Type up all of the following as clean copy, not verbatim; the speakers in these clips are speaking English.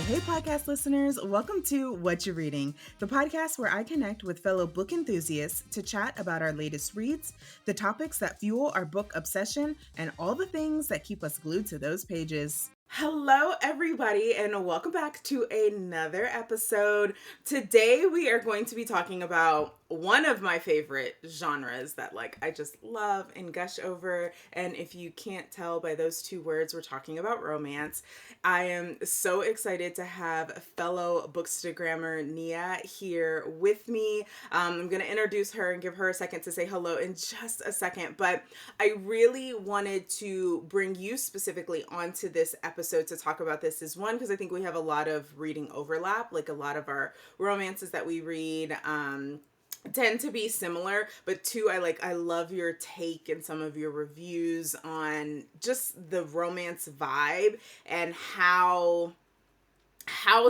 Hey, podcast listeners, welcome to What You're Reading, the podcast where I connect with fellow book enthusiasts to chat about our latest reads, the topics that fuel our book obsession, and all the things that keep us glued to those pages. Hello, everybody, and welcome back to another episode. Today, we are going to be talking about one of my favorite genres that, I just love and gush over. And if you can't tell by those two words, we're talking about romance. I am so excited to have fellow Bookstagrammer Niah here with me. I'm going to introduce her and give her a second to say hello in just a second. But I really wanted to bring you specifically onto this episode to talk about this is one, because I think we have a lot of reading overlap, like a lot of our romances that we read tend to be similar, but two, I love your take and some of your reviews on just the romance vibe and how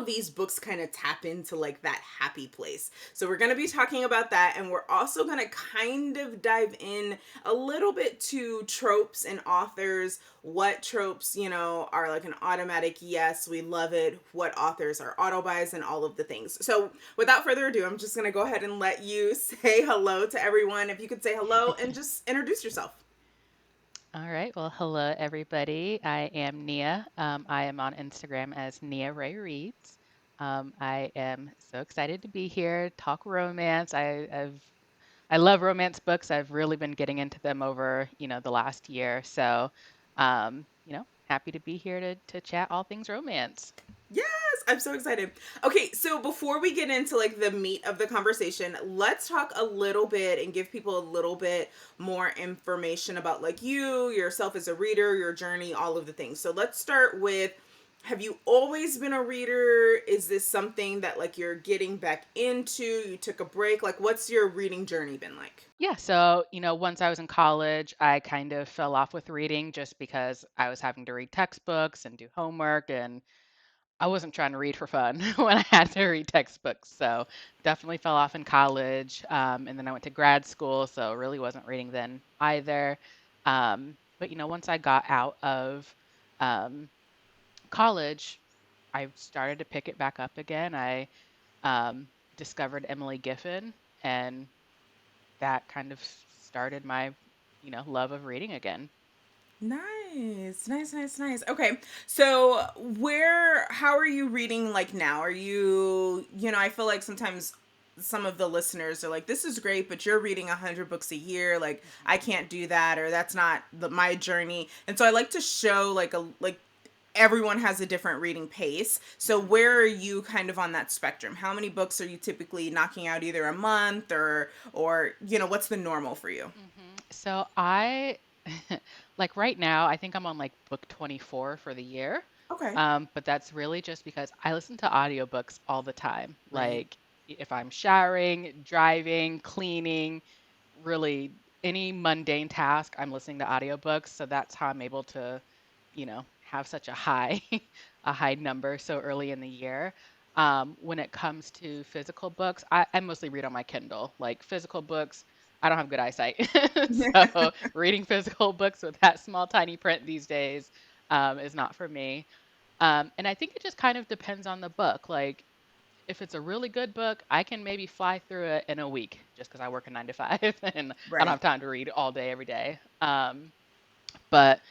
these books kind of tap into that happy place. So we're going to be talking about that, and we're also going to kind of dive in a little bit to tropes and authors, what tropes, are like an automatic yes, we love it, what authors are auto buys, and all of the things. So without further ado, I'm just going to go ahead and let you say hello to everyone. If you could say hello and just introduce yourself. All right. Well, hello, everybody. I am Niah. I am on Instagram as Niah Ray Reads. I am so excited to be here, talk romance. I love romance books. I've really been getting into them over, the last year. So, happy to be here to chat all things romance. Yes, I'm so excited. Okay, so before we get into the meat of the conversation, let's talk a little bit and give people a little bit more information about you, yourself as a reader, your journey, all of the things. So let's start with, have you always been a reader? Is this something that you're getting back into? You took a break? What's your reading journey been like? Yeah, so, once I was in college, I kind of fell off with reading just because I was having to read textbooks and do homework, and I wasn't trying to read for fun when I had to read textbooks. So definitely fell off in college. And then I went to grad school, so really wasn't reading then either. But once I got out of um, college, I started to pick it back up again. I um, discovered Emily Giffin, and that kind of started my, love of reading again. Nice, nice, nice, nice. Okay, so how are you reading now? Are you, I feel like sometimes some of the listeners are like, this is great, but you're reading 100 books a year. I can't do that, or that's not my journey. And so I like to show everyone has a different reading pace. So where are you kind of on that spectrum? How many books are you typically knocking out either a month or what's the normal for you? So I, like right now, I think I'm on like book 24 for the year. Okay. But that's really just because I listen to audiobooks all the time. Right. Like if I'm showering, driving, cleaning, really any mundane task, I'm listening to audiobooks. So that's how I'm able to, have such a high, a high number so early in the year. When it comes to physical books, I mostly read on my Kindle. Like physical books, I don't have good eyesight. So reading physical books with that small, tiny print these days is not for me. And I think it just kind of depends on the book. Like if it's a really good book, I can maybe fly through it in a week just because I work a 9 to 5 and I don't Right. have time to read all day, every day. But,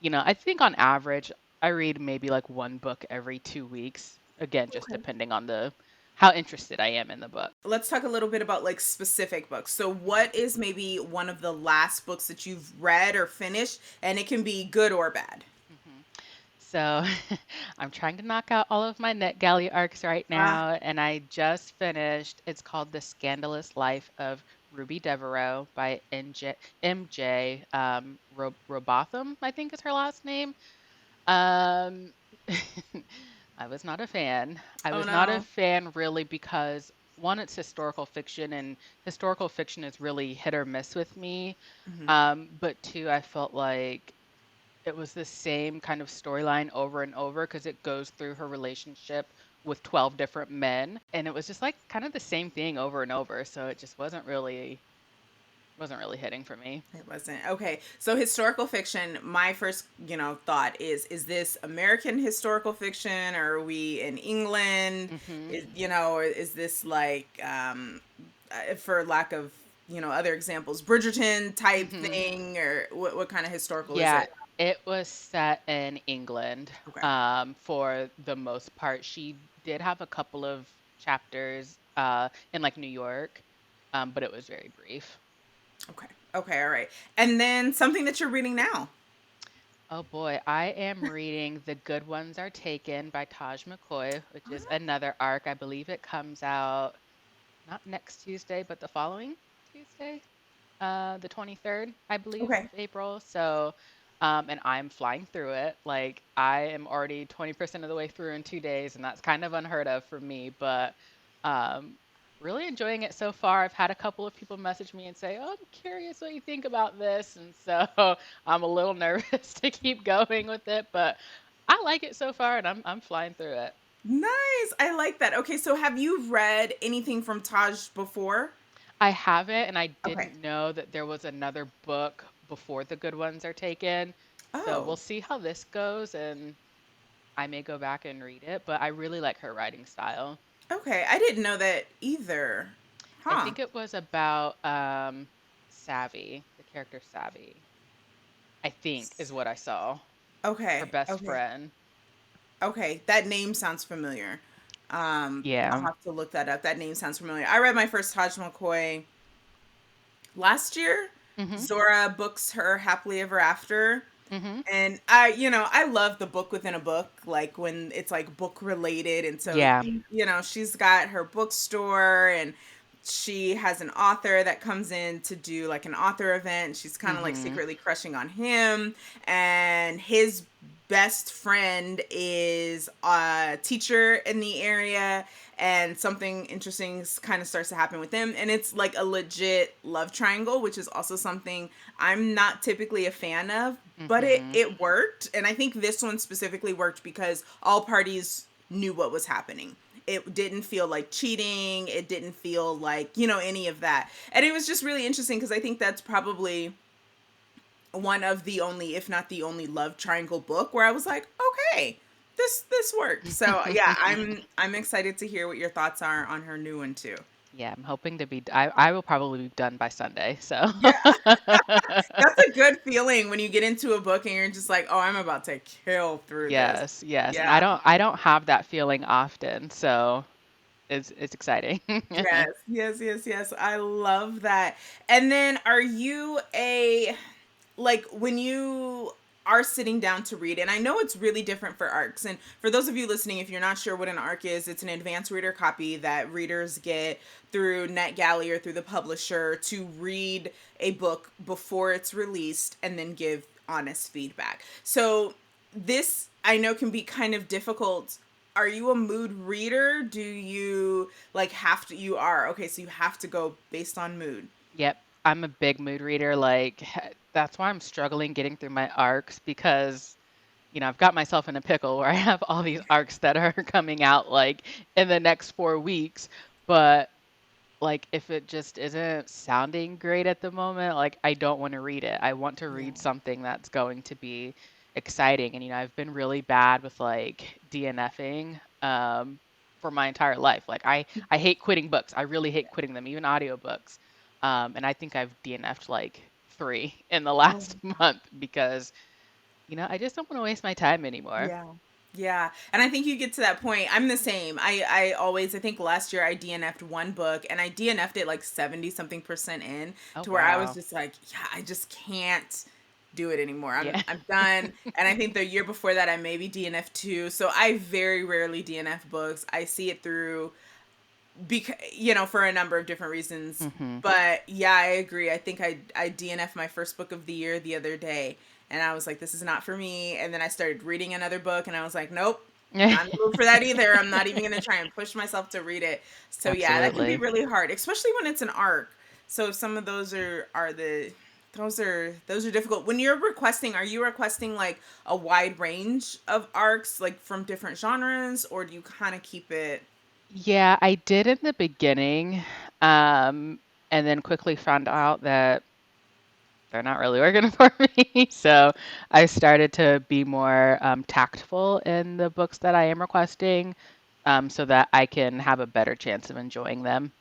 I think on average, I read maybe like one book every 2 weeks. Again, just Okay. depending on the how interested I am in the book. Let's talk a little bit about specific books. So what is maybe one of the last books that you've read or finished, and it can be good or bad? hmm So I'm trying to knock out all of my NetGalley arcs right Ah, now, and I just finished. It's called The Scandalous Life of Ruby Devereaux by MJ Robotham, I think is her last name. Um, I was not a fan. I oh was not a no. fan really because one, it's historical fiction, and historical fiction is really hit or miss with me. Hmm. But two, I felt like it was the same kind of storyline over and over because it goes through her relationship with 12 different men, and it was just like kind of the same thing over and over. So it just wasn't really. Wasn't really hitting for me. It wasn't. Okay. So historical fiction, my first, thought is this American historical fiction, or are we in England? Hmm. Or is this like for lack of, other examples, Bridgerton type Hmm. thing, or what kind of historical is Yeah, it? it was set in England, Okay. for the most part. She did have a couple of chapters in like New York, but it was very brief. Okay. Okay, all right. And then something that you're reading now. Oh boy, I am reading The Good Ones Are Taken by Taj McCoy, which is another arc. I believe it comes out not next Tuesday, but the following Tuesday, the 23rd, I believe, Okay. of April. So, and I'm flying through it. Like, I am already 20% of the way through in 2 days, and that's kind of unheard of for me, but um, really enjoying it so far. I've had a couple of people message me and say, "Oh, I'm curious what you think about this." And so I'm a little nervous to keep going with it, but I like it so far, and I'm flying through it. Nice. I like that. Okay, so have you read anything from Taj before? I haven't, and I Okay. didn't know that there was another book before The Good Ones Are Taken. So Oh, we'll see how this goes, and I may go back and read it, but I really like her writing style. okay. I didn't know that either. I Huh. think it was about Savvy, the character Savvy, I think is what I saw. Her Okay. best Okay. friend. Okay. That name sounds familiar. I'll Yeah. have to look that up. That name sounds familiar. I read my first Taj McCoy last year. Mhm. Zora books her Happily Ever After. Mhm. And I love the book within a book, like when it's like book related. And so, Yeah. she's got her bookstore, and she has an author that comes in to do like an author event. She's kind of like Mhm. secretly crushing on him, and his best friend is a teacher in the area, and something interesting kind of starts to happen with them, and it's like a legit love triangle, which is also something I'm not typically a fan of, but it Mhm. it worked. And I think this one specifically worked because all parties knew what was happening. It didn't feel like cheating, it didn't feel like, any of that. And it was just really interesting because I think that's probably one of the only, if not the only, love triangle book where I was like, okay, this worked. So yeah, I'm excited to hear what your thoughts are on her new one too. Yeah, I'm hoping to be I will probably be done by Sunday. So Yeah, that's a good feeling when you get into a book and you're just like, oh, I'm about to kill through this. Yes, yes. And Yeah. I don't have that feeling often, so it's exciting. Yes, yes, yes, yes. I love that. And then are you a, like, when you are sitting down to read, and I know it's really different for arcs, and for those of you listening, if you're not sure what an arc is, it's an advanced reader copy that readers get through NetGalley or through the publisher to read a book before it's released and then give honest feedback. So this I know can be kind of difficult. Are you a mood reader? Do you like have to, you are, okay, so you have to go based on mood. Yep, I'm a big mood reader. Like that's why I'm struggling getting through my arcs because I've got myself in a pickle where I have all these arcs that are coming out like in the next 4 weeks, but like if it just isn't sounding great at the moment, like I don't want to read it. I want to read Yeah. something that's going to be exciting. And I've been really bad with like DNFing for my entire life. Like I hate quitting books. I really hate quitting them, even audiobooks. And I think I've DNF'd like 3 in the Oh, last month because I just don't want to waste my time anymore. yeah. Yeah. And I think you get to that point. I'm the same. I think last year I DNF'd one book, and I DNF'd it like 70 something percent in, Oh to where I was wow. just like, yeah, I just can't do it anymore. I'm Yeah. I'm done. And I think the year before that I maybe DNF'd two. So I very rarely DNF books. I see it through because, for a number of different reasons. Mhm. But yeah, I agree. I think I DNF my first book of the year the other day, and I was like, this is not for me. And then I started reading another book, and I was like, nope, not in the mood for that either. I'm not even gonna try and push myself to read it. So yeah, that can be Absolutely. really hard, especially when it's an arc. So some of those are the those are difficult. When you're requesting, are you requesting like a wide range of arcs, like from different genres, or do you kind of keep it? Yeah, I did in the beginning. Um, and then quickly found out that they're not really working for me. So I started to be more tactful in the books that I am requesting, so that I can have a better chance of enjoying them.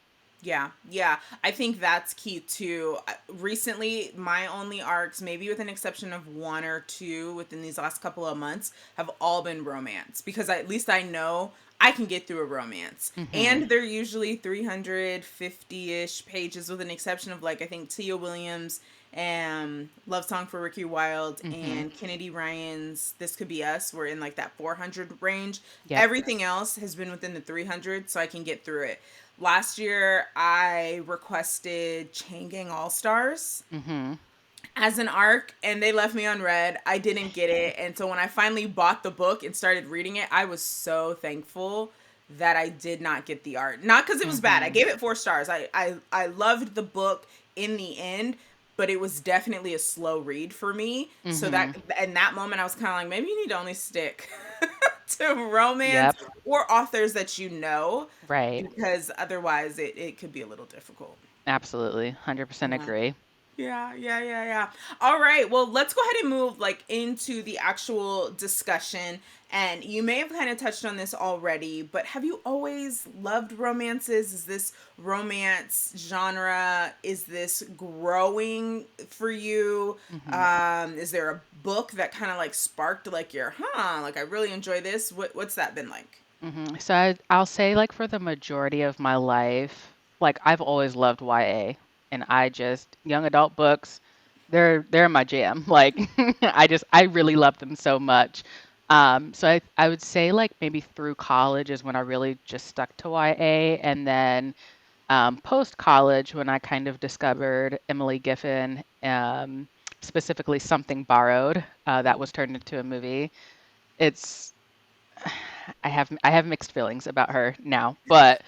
Yeah, yeah. I think that's key too. Recently, my only arcs, maybe with an exception of one or two within these last couple of months, have all been romance because at least I know I can get through a romance. Hmm. And they're usually 350-ish pages with an exception of like I think Tia Williams and Love Song for Ricky Wilde Hmm. and Kennedy Ryan's This Could Be Us. We're in like that 400 range. Yep. Everything else has been within the 300, so I can get through it. Last year, I requested Chain Gang All Stars Hmm. as an arc, and they left me unread. I didn't get it. And so when I finally bought the book and started reading it, I was so thankful that I did not get the art. Not because it was bad. I Hmm. gave it 4 stars. I loved the book in the end, but it was definitely a slow read for me. So Hmm. that in that moment I was kind of like, maybe you need to only stick to romance Yep. or authors that you know, Right. because otherwise it could be a little difficult. Absolutely. 100% Yeah. agree. Yeah, yeah, yeah, yeah. All right. Well, let's go ahead and move like into the actual discussion. And you may have kind of touched on this already, but have you always loved romances? Is this romance genre? Is this growing for you? Hmm. Is there a book that kind of like sparked like your, like I really enjoy this? What's that been like? So I'll say, like, for the majority of my life, like, I've always loved YA, and I just young adult books, they're my jam. Like, I really love them so much. So I would say, like, maybe through college is when I really just stuck to YA, and then post college when I kind of discovered Emily Giffin, specifically Something Borrowed, that was turned into a movie. It's I have mixed feelings about her now, but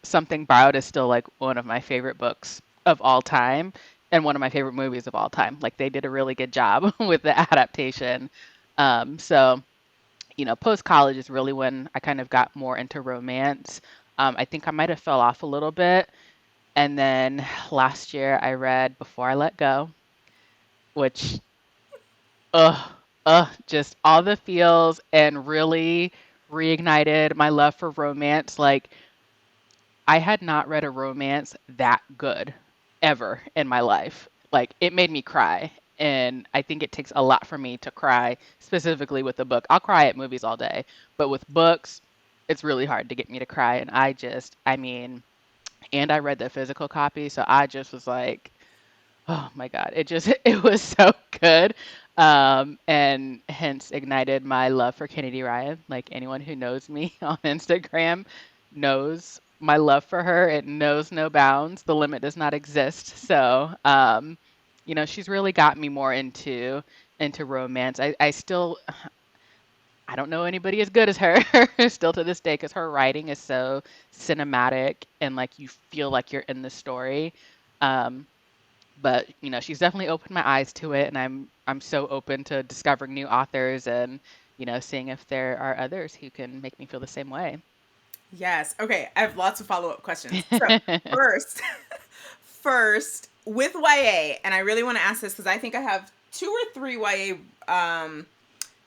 Something Borrowed is still like one of my favorite books of all time and one of my favorite movies of all time. Like they did a really good job with the adaptation. So post college is really when I kind of got more into romance. I think I might have fell off a little bit, and then last year I read Before I Let Go, which ugh, just all the feels and really reignited my love for romance. Like, I had not read a romance that good ever in my life. Like, it made me cry. And I think it takes a lot for me to cry, specifically with a book. I'll cry at movies all day, but with books, it's really hard to get me to cry. And I mean, and I read the physical copy, so I just was like, oh my God, it just it was so good. And hence ignited my love for Kennedy Ryan. Like anyone who knows me on Instagram knows my love for her. It knows no bounds. The limit does not exist. So, she's really got me more into romance. I still I don't know anybody as good as her still to this day because her writing is so cinematic and like you feel like you're in the story. Um, but she's definitely opened my eyes to it, and I'm so open to discovering new authors and seeing if there are others who can make me feel the same way. Yes. Okay. I have lots of follow-up questions. So first, first with YA, and I really want to ask this because I think I have 2 or 3 YA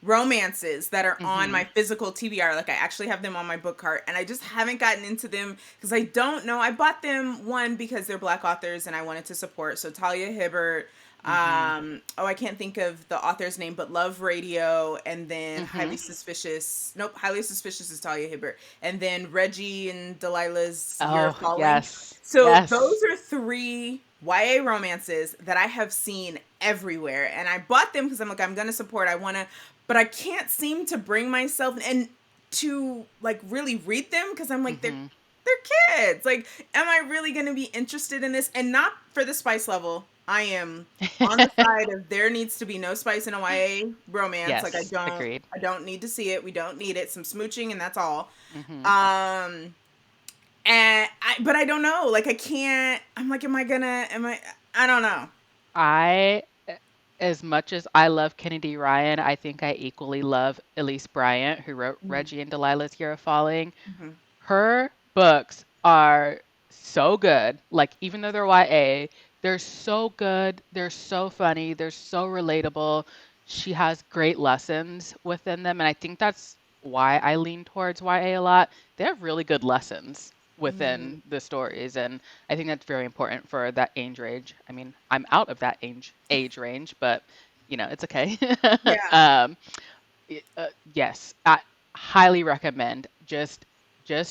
romances that are on my Mhm. physical TBR. Like I actually have them on my book cart, and I just haven't gotten into them because I don't know. I bought them one because they're Black authors and I wanted to support. So Talia Hibbert. Mhm. I can't think of the author's name, but Love Radio, and then Highly Mhm. Suspicious. Nope, Highly Suspicious is Talia Hibbert, and then Reggie and Delilah's Year of Oh, Falling. yes. So those Yes. are 3 YA romances that I have seen everywhere, and I bought them because I'm like I'm gonna support. I want to, but I can't seem to bring myself and to like really read them because I'm like Mhm. they're kids. Like, am I really gonna be interested in this? And not for the spice level. I am on the side of there needs to be no spice in a YA romance. Like Yes, agreed. I don't need to see it. We don't need it. Some smooching and that's all. Mhm. Um but I don't know. Like I can't. I'm like, am I gonna? Am I? I don't know. I as much as I love Kennedy Ryan, I think I equally love Elise Bryant, who wrote Mhm, Reggie and Delilah's Year of Falling. mhm, Her books are so good. Like, even though they're YA, they're so good. They're so funny. They're so relatable. She has great lessons within them. And I think that's why I lean towards YA a lot. They have really good lessons Mm, within the stories. And I think that's very important for that age range. I mean, I'm out of that age range, but it's okay. yeah. um, yes, I highly recommend. Just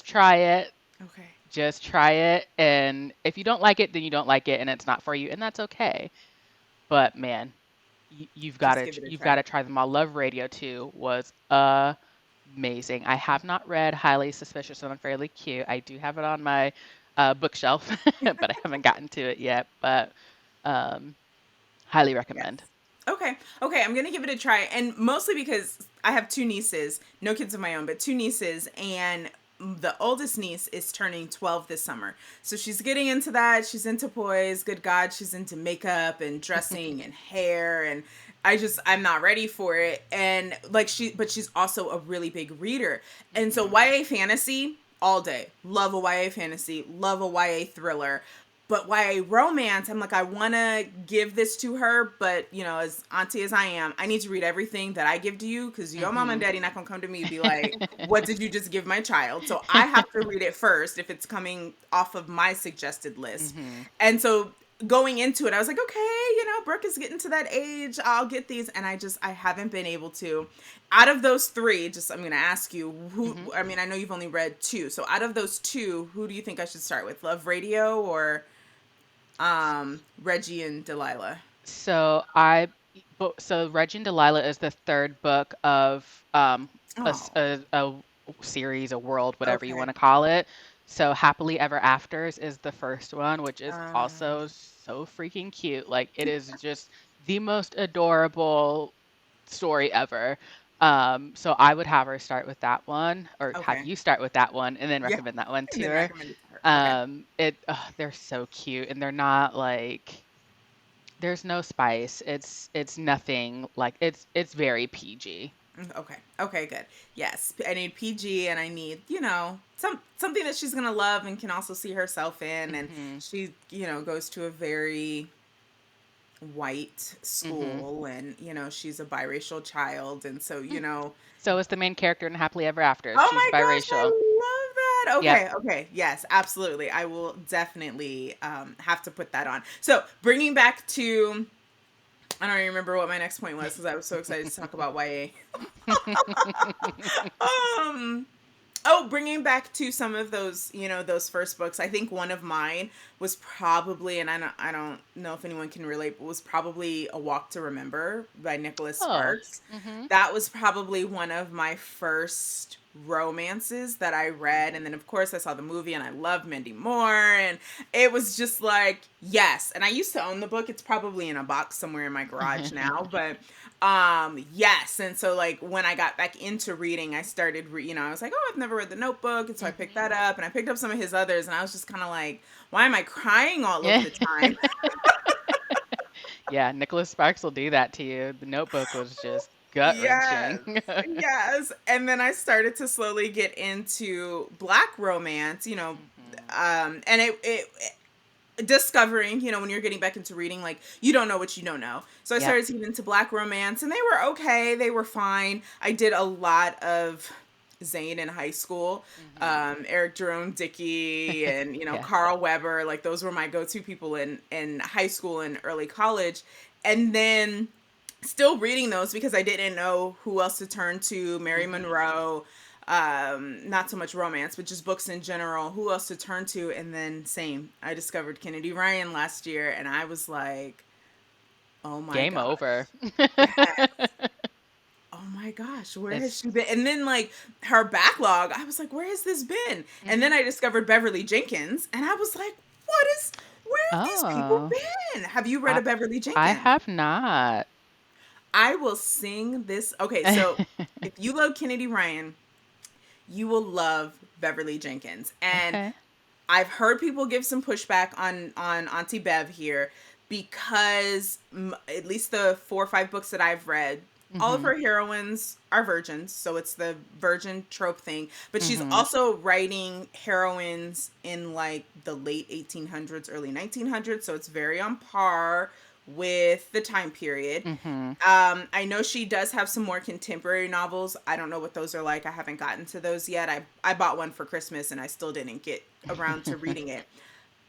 try it. Okay. Just try it, and if you don't like it, then you don't like it, and it's not for you, and that's okay. But man, you've got Just to give it a you've got try. to try them all. Love Radio 2 was amazing. I have not read Highly Suspicious and Unfairly Cute. I do have it on my bookshelf, but I haven't gotten to it yet. But um, highly Yes. recommend. Okay. Okay. I'm going to give it a try. And mostly because I have two nieces, no kids of my own, but two nieces. And the oldest niece is turning 12 this summer. So she's getting into that. She's into boys. Good God. She's into makeup and dressing and hair. And I'm not ready for it. And like but she's also a really big reader. And so Hmm. YA fantasy all day. Love a YA fantasy. Love a YA thriller. But YA romance, I'm like, I want to give this to her, but as auntie as I am, I need to read everything that I give to you because your mom and Hmm. daddy not gonna come to me and be like, "What did you just give my child?" So I have to read it first if it's coming off of my suggested list. Hmm. And so going into it, I was like, okay, Brooke is getting to that age. I'll get these, and I haven't been able to. Out of those three, just I'm gonna ask you who. Hmm. I mean, I know you've only read two, so out of those two, who do you think I should start with? Love Radio or Reggie and Delilah. So so Reggie and Delilah is the third book of Oh, a series, a world, whatever you want okay. to call it. So Happily Ever Afters is the first one, which is also so freaking cute. Like, it is just the most adorable story ever. So I would have her start with that one, or have Okay. you start with that one, and then Yeah. recommend that one And to then her. recommend it to her. Okay. They're so cute, and they're not like, there's no spice. It's nothing like, it's very PG. Okay. Okay, good. Yes. I need PG and I need, something that she's going to love and can also see herself in, and Mhm. she, goes to a very white Mhm. school, and she's a biracial child, and so, Mm. So is the main character in Happily Ever After. Oh She's my gosh, I biracial. love that. Yep. Okay, okay. Yes, absolutely. I will definitely have to put that on. So, bringing back to I don't even remember what my next point was because I was so excited to talk about YA. Um Oh, bringing back to some of those, those first books. I think one of mine was probably, and I don't know if anyone can relate, but was probably A Walk to Remember by Nicholas Oh. Sparks. Mhm. That was probably one of my first romances that I read, and then of course I saw the movie and I loved Mindy Moore, and it was just like, yes. And I used to own the book. It's probably in a box somewhere in my garage now, but yes. And so like when I got back into reading, I started I was like, oh, I've never read The Notebook, and so I picked Mhm. that up, and I picked up some of his others, and I was just kind of like, why am I crying all of Yeah. the time? Yeah, Nicholas Sparks will do that to you. The Notebook was just Yes. gut-wrenching. Yes. And then I started to slowly get into black romance, Mhm. and discovering, when you're getting back into reading, like, you don't know what you don't know. So I Yep. started to get into black romance, and they were okay. They were fine. I did a lot of Zane in high school, Mhm. Eric Jerome Dickey, and Yeah. Carl Weber. Like, those were my go-to people in high school and early college. And then still reading those because I didn't know who else to turn to. Mary Mhm. Monroe, not so much romance, but just books in general, who else to turn to. And then same, I discovered Kennedy Ryan last year, and I was like, oh my Game gosh, over. yes, oh my gosh, where has It's she been? And then like her backlog, I was like, where has this been? And then Mhm. I discovered Beverly Jenkins, and I was like, where have these people Oh, been? Have you read I a Beverly I Jenkins? have not. I will sing this. Okay, so if you love Kennedy Ryan, you will love Beverly Jenkins. And Okay. I've heard people give some pushback on Auntie Bev here because at least the 4 or 5 books that I've read, all of Mhm. her heroines are virgins, so it's the virgin trope thing. But she's Mhm. also writing heroines in like the late 1800s, early 1900s, so it's very on par with the time period. Mhm. I know she does have some more contemporary novels. I don't know what those are like. I haven't gotten to those yet. I bought one for Christmas and I still didn't get around to reading it.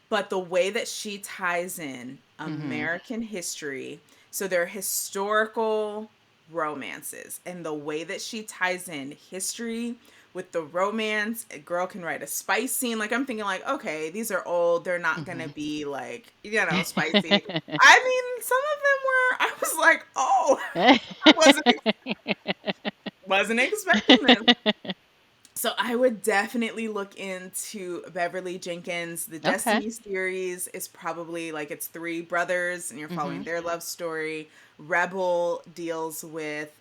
But the way that she ties in Mhm. American history, so they're historical romances, and the way that she ties in history with the romance, a girl can write a spice scene. Like I'm thinking, like, okay, these are old, they're not gonna Mhm. be like, spicy. I mean, some of them were. I was like, oh, I wasn't expecting this. So I would definitely look into Beverly Jenkins. The Okay. Destiny series is probably like it's three brothers and you're following Mhm. their love story. Rebel deals with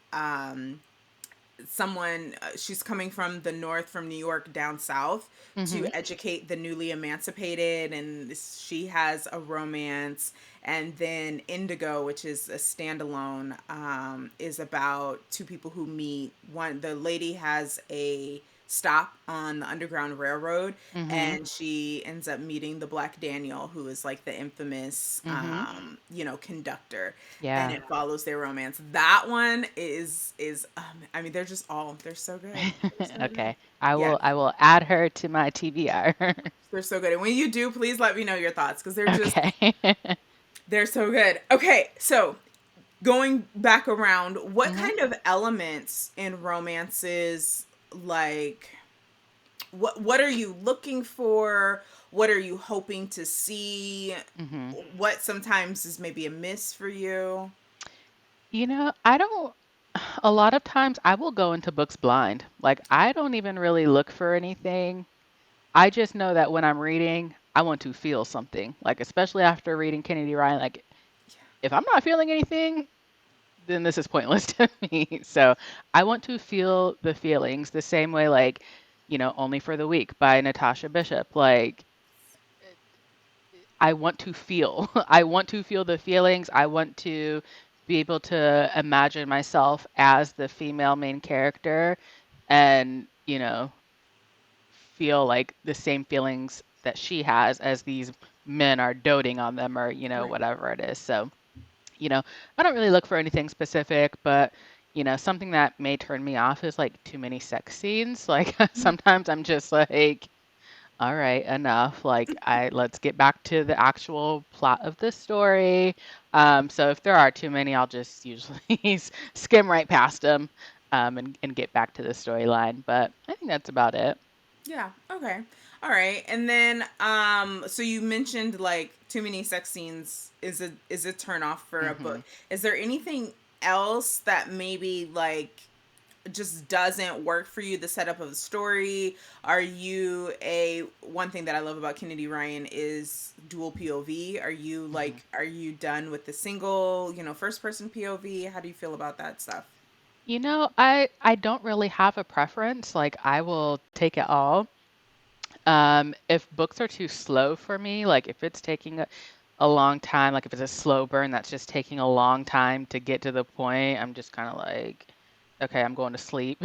someone, she's coming from the north, from New York down south to Mhm. educate the newly emancipated, and she has a romance. And then Indigo, which is a standalone, is about two people who meet. One, the lady has a stop on the Underground Railroad, Mhm. and she ends up meeting the Black Daniel, who is like the infamous Mhm. conductor, and Yeah. it follows their romance. That one is I mean, they're so good. They're so good. Okay. I Yeah, will I will add her to my TBR. they're so good. And when you do, please let me know your thoughts, because Okay. they're so good. Okay, so going back around, what Mhm. kind of elements in romances, like what are you looking for? What are you hoping to see? Mhm. What sometimes is maybe a miss for you? I don't a lot of times I will go into books blind. Like I don't even really look for anything. I just know that when I'm reading, I want to feel something. Like especially after reading Kennedy Ryan, like if I'm not feeling anything, then this is pointless to me. So I want to feel the feelings the same way, like, Only for the Week by Natasha Bishop. Like, I want to feel, I want to feel the feelings. I want to be able to imagine myself as the female main character and, feel like the same feelings that she has as these men are doting on them or, Right. whatever it is. So, you know, I don't really look for anything specific, but something that may turn me off is like too many sex scenes. Like sometimes I'm just like, all right, enough. Like let's get back to the actual plot of the story. So if there are too many, I'll just usually skim right past them, and get back to the storyline. But I think that's about it. Yeah. Okay. All right. And then so you mentioned like too many sex scenes is a turn off for a Hmm. book. Is there anything else that maybe like just doesn't work for you, the setup of the story? Are you a one thing that I love about Kennedy Ryan is dual POV? Hmm. Are you done with the single, first person POV? How do you feel about that stuff? I don't really have a preference. Like I will take it all. If books are too slow for me, like if it's taking a long time, like if it's a slow burn that's just taking a long time to get to the point, I'm just kind of like, okay, I'm going to sleep.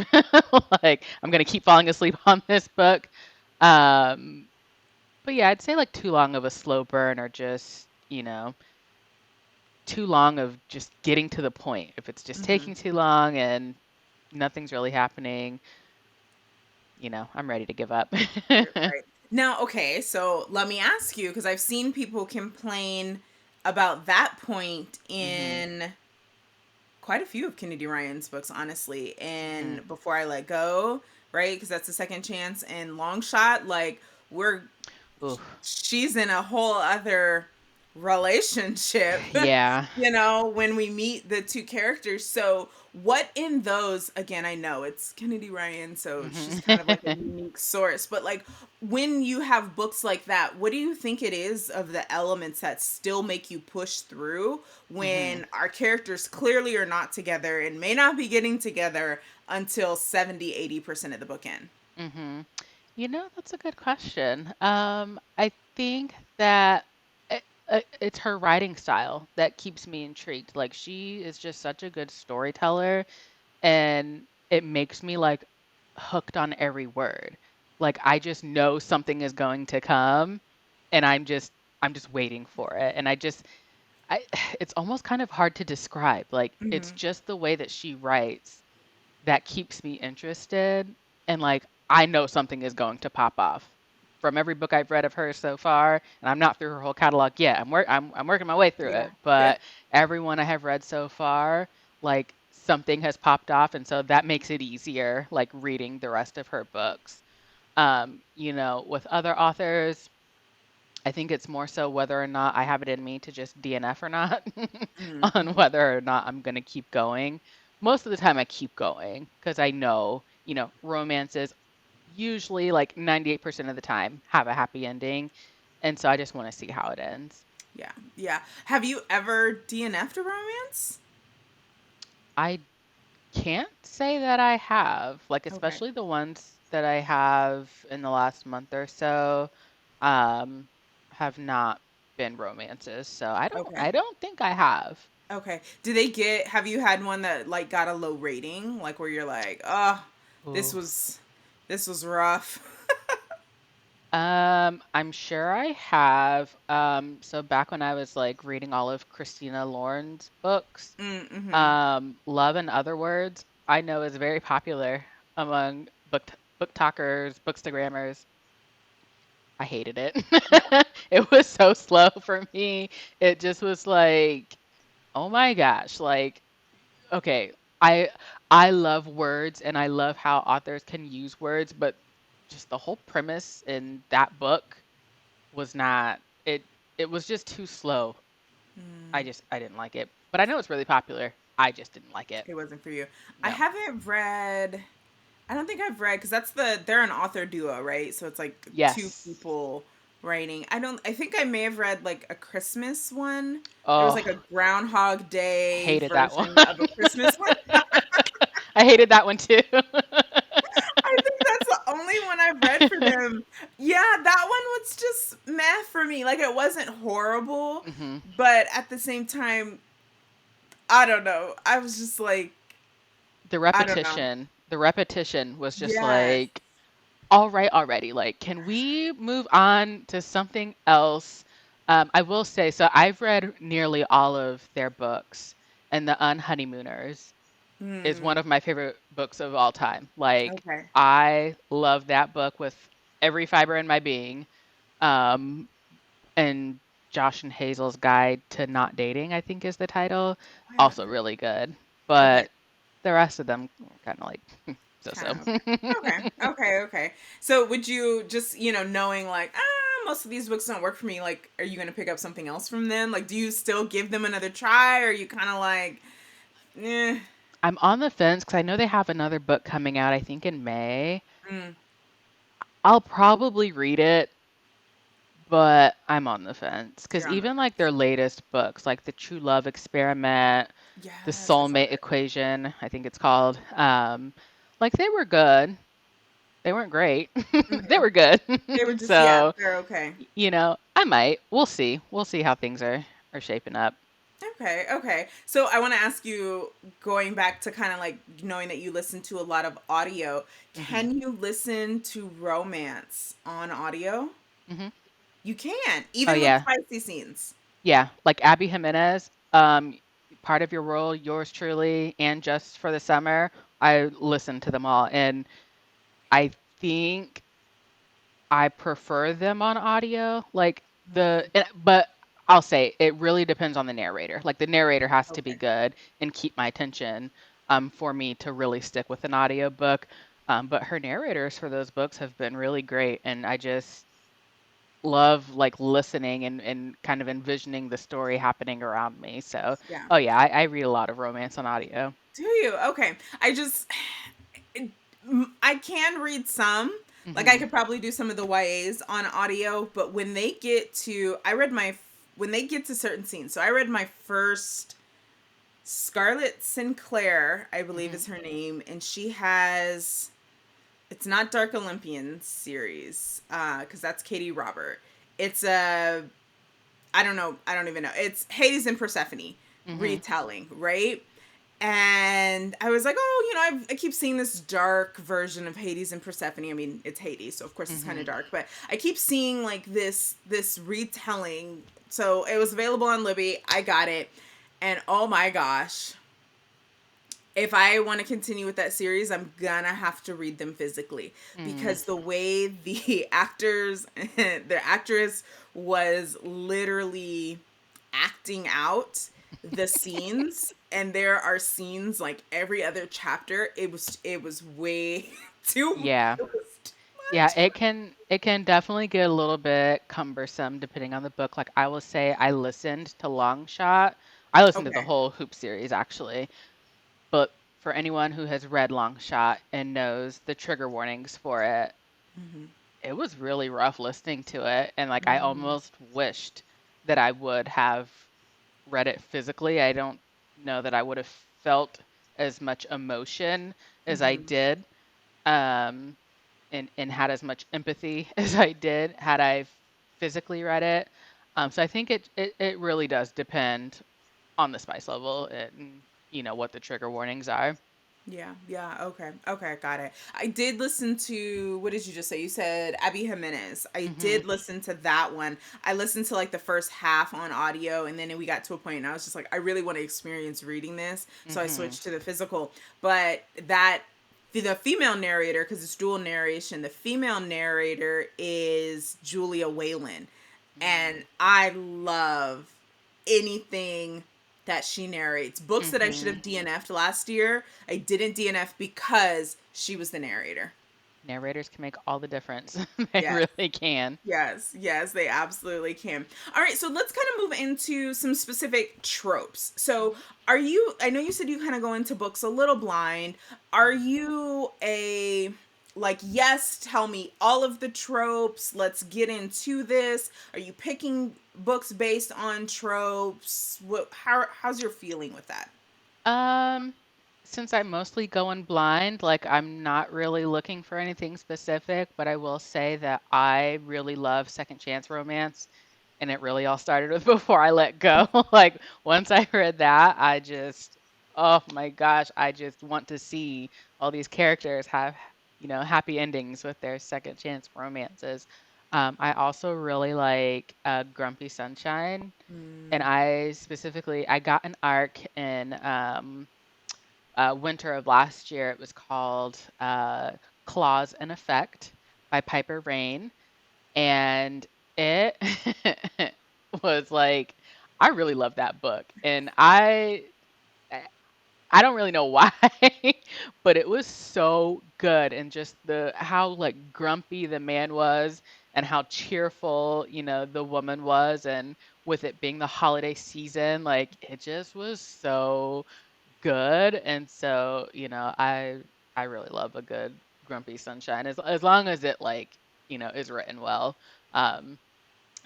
Like I'm gonna keep falling asleep on this book. Um, but yeah, I'd say like too long of a slow burn or just, too long of just getting to the point. If it's just Mm-hmm. taking too long and nothing's really happening, I'm ready to give up. Right. Now, okay, so let me ask you, because I've seen people complain about that point Hmm. in quite a few of Kennedy Ryan's books, honestly. Hmm. And Before I Let Go, right? Because that's the second chance. And Long Shot, like, we're Oof. she's in a whole other relationship, Yeah. when we meet the two characters. So, what in those, again, I know it's Kennedy Ryan, so she's kind of like a Hmm. unique source, but like when you have books like that, what do you think it is of the elements that still make you push through Hmm. when our characters clearly are not together and may not be getting together until 70-80% of the book end? That's a good question. I think that. It's her writing style that keeps me intrigued. Like she is just such a good storyteller, and it makes me like hooked on every word. Like I just know something is going to come, and I'm just waiting for it. And I it's almost kind of hard to describe. Like it's Hmm. just the way that she writes that keeps me interested, and like I know something is going to pop off from every book I've read of hers so far, and I'm not through her whole catalog yet. I'm working my way through Yeah. it, Yeah. but everyone I have read so far, like something has popped off, and so that makes it easier like reading the rest of her books. With other authors, I think it's more so whether or not I have it in me to just DNF or not on Mm-hmm. whether or not I'm going to keep going. Most of the time I keep going because I know, romances usually like 98% of the time have a happy ending. And so I just want to see how it ends. Yeah. Yeah. Have you ever DNF'd a romance? I can't say that I have, like Okay. especially the ones that I have in the last month or so, um, have not been romances. So I don't Okay. I don't think I have. Okay. Have you had one that like got a low rating? Like where you're like, oh, this Ooh. was, this was rough. I'm sure I have. So back when I was like reading all of Christina Lauren's books, Mm-hmm. Love and Other Words, I know is very popular among book talkers, bookstagrammers. I hated it. It was so slow for me. It just was like, oh my gosh, like okay, I I love words and I love how authors can use words, but just the whole premise in that book was not it was just too slow. I didn't like it. But I know it's really popular. I just didn't like it. It wasn't for you. I No. haven't read. I don't think I've read because they're an author duo, right? So it's like two Yes. people writing. I don't. I think I may have read like a Christmas one. There was Oh, like a Groundhog Day hated that one. version of a Christmas one. I hated that one too. I think that's the only one I've read for them. Yeah, that one was just meh for me. Like it wasn't horrible, hmm but at the same time, I don't know. I was just like, I don't know. The repetition was just Yes. like, all right already. Like, can we move on to something else? I will say, so I've read nearly all of their books, and The Unhoneymooners is Hmm. one of my favorite books of all time. Like, Okay. I love that book with every fiber in my being. Um, and Josh and Hazel's Guide to Not Dating, I think is the title. I Also haven't read. really good. Okay. But the rest of them kind of like Kind so-so. of okay. Okay. Okay. Okay. So would you just, knowing like, most of these books don't work for me, like, are you going to pick up something else from them? Like, do you still give them another try? Or are you kind of like, eh? I'm on the fence because I know they have another book coming out, I think in May. Mm, I'll probably read it, but I'm on the fence because you're on the even like their fence. latest books, like The True Love Experiment, The Yes, I saw Soulmate that. Equation, I think it's called, like they were good. They weren't great. They Hmm. were good. They were just, yeah, So, they're okay. I might. We'll see. We'll see how things are shaping up. Okay, okay. So I want to ask you, going back to kind of like knowing that you listen to a lot of audio, hmm can you listen to romance on audio? hmm You can, Oh even with yeah, spicy scenes. yeah. Like Abby Jimenez, part of your role, yours truly, and just for the summer. I listened to them all, and I think I prefer them on audio. But I'll say it really depends on the narrator. Like the narrator has to be Okay. good and keep my attention, for me to really stick with an audiobook. But her narrators for those books have been really great, and I just love like listening and kind of envisioning the story happening around me. So, Yeah. oh yeah, I read a lot of romance on audio. Do you? Okay. I just I can read some. Like I hmm could probably do some of the YAs on audio, but when they get to I read my when they get to certain scenes. So I read my first Scarlett Sinclair, I believe hmm is her name, and she has it's not Dark Olympian series, because that's Katie Robert. It's a I don't know. I don't even know. It's Hades and Persephone Mm-hmm. retelling, right? And I was like, oh, I keep seeing this dark version of Hades and Persephone. I mean, it's Hades, so of course it's kind Mm-hmm. of dark, but I keep seeing like this retelling. So it was available on Libby. I got it, and oh my gosh, if I want to continue with that series, I'm gonna have to read them physically Mm. because the way the actors, the actress was literally acting out the scenes, and there are scenes like every other chapter. It was way too. Yeah. It was too Yeah, much. it can definitely get a little bit cumbersome depending on the book. Like I will say I listened to Long Shot. I listened to the Okay. whole Hoop series actually. But for anyone who has read Long Shot and knows the trigger warnings for it, Hmm. it was really rough listening to it. And like I Hmm. almost wished that I would have read it physically. I don't know that I would have felt as much emotion as I Hmm. did. Um, and had as much empathy as I did had I physically read it. So I think it really does depend on the spice level and what the trigger warnings are. Yeah, yeah, okay. Okay, got it. I did listen to, what did you just say? You said Abby Jimenez. I Hmm. did listen to that one. I listened to like the first half on audio, and then we got to a point and I was just like, I really want to experience reading this. So I Hmm. switched to the physical. But that the female narrator, because it's dual narration, the female narrator is Julia Whalen. And I love anything that she narrates. Books that I should Hmm. have DNF'd last year, I didn't DNF because she was the narrator. Narrators can make all the difference. They Yes. really can. Yes, yes, they absolutely can. All right, so let's kind of move into some specific tropes. So, Hmm. I know you said you kind of go into books a little blind. Are Hmm. you like, yes, tell me all of the tropes, let's get into this? Are you picking books based on tropes? How's your feeling with that? Um, since I'm mostly going blind, like I'm not really looking for anything specific, but I will say that I really love second chance romance, and it really all started with Before I Let Go. Like once I read that, oh my gosh, I just want to see all these characters have, happy endings with their second chance romances. I also really like Grumpy Sunshine, and Mm, I got an arc in winter of last year. It was called Clause and Effect by Piper Rain. And it was like, I really love that book. And I don't really know why, but it was so good. And just how like grumpy the man was and how cheerful, the woman was. And with it being the holiday season, like it just was so good. And so, I really love a good grumpy sunshine as long as it like, is written well. Um,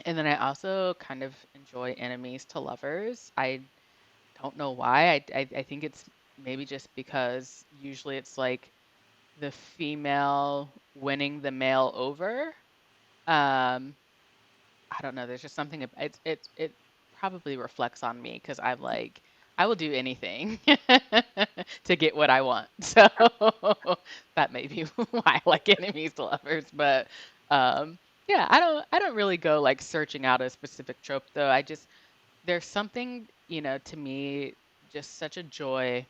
and then I also kind of enjoy enemies to lovers. I don't know why. I think it's maybe just because usually it's like the female winning the male over. Um, I don't know. There's just something. It probably reflects on me because I'm like I will do anything to get what I want. So that may be why I like enemies to lovers. But um, yeah, I don't really go like searching out a specific trope though. There's something to me just such a joy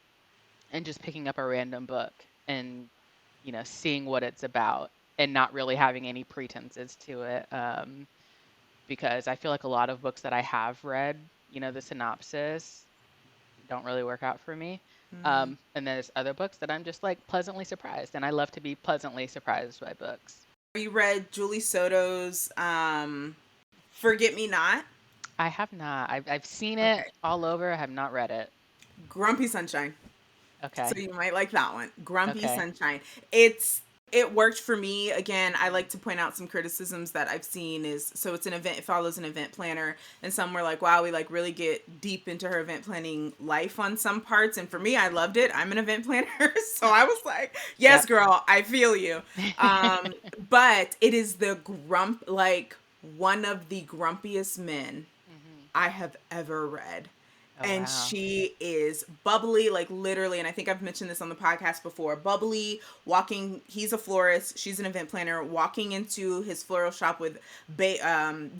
in just picking up a random book and seeing what it's about and not really having any pretenses to it. Because I feel like a lot of books that I have read, the synopsis don't really work out for me. mm. And there's other books that I'm just like pleasantly surprised, and I love to be pleasantly surprised by books. You read Julie Soto's Forget Me Not? I have not. I've seen it Okay. all over. I have not read it. Grumpy Sunshine. So Okay. you might like that one. Grumpy Okay. Sunshine. It worked for me. Again, I like to point out some criticisms that I've seen is, so it's an event, it follows an event planner, and some were like, wow, we like really get deep into her event planning life on some parts. And for me, I loved it. I'm an event planner. So I was like, yes, Yep. girl, I feel you. But it is the one of the grumpiest men I have ever read. Oh, And wow. she is bubbly, like literally, and I think I've mentioned this on the podcast before, bubbly, walking, he's a florist, she's an event planner, walking into his floral shop with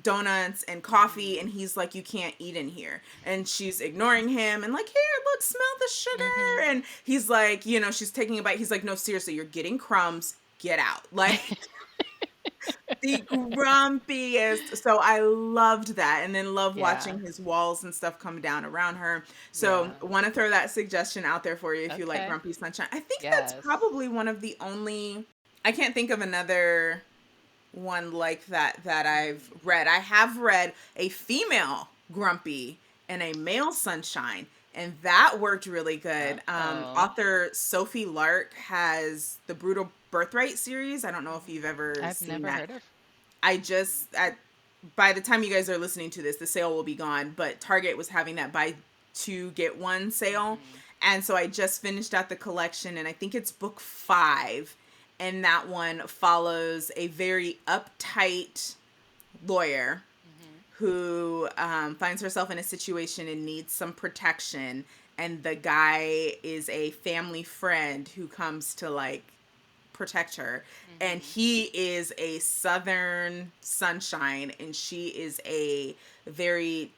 donuts and coffee, and he's like, you can't eat in here. And she's ignoring him and like, here, look, smell the Mm-hmm. sugar. And he's like, she's taking a bite. He's like, no, seriously, you're getting crumbs. Get out. Like, the grumpiest. So I loved that, and then love Yeah. watching his walls and stuff come down around her. So Yeah. want to throw that suggestion out there for you if you like Okay. Grumpy Sunshine. I think that's Yes. probably one of the only. I can't think of another one like that I've read. I have read a female Grumpy and a male Sunshine, and that worked really good. Oh. Author Sophie Lark has the Brutal Birthright series. I don't know if you've ever I've seen never that. heard of. By the time you guys are listening to this, the sale will be gone, but Target was having that buy two get one sale. Mm-hmm. And so I just finished out the collection, and I think it's book 5. And that one follows a very uptight lawyer Mm-hmm. who finds herself in a situation and needs some protection. And the guy is a family friend who comes to like protect her. And Mm-hmm. he is a Southern sunshine, and she is a very,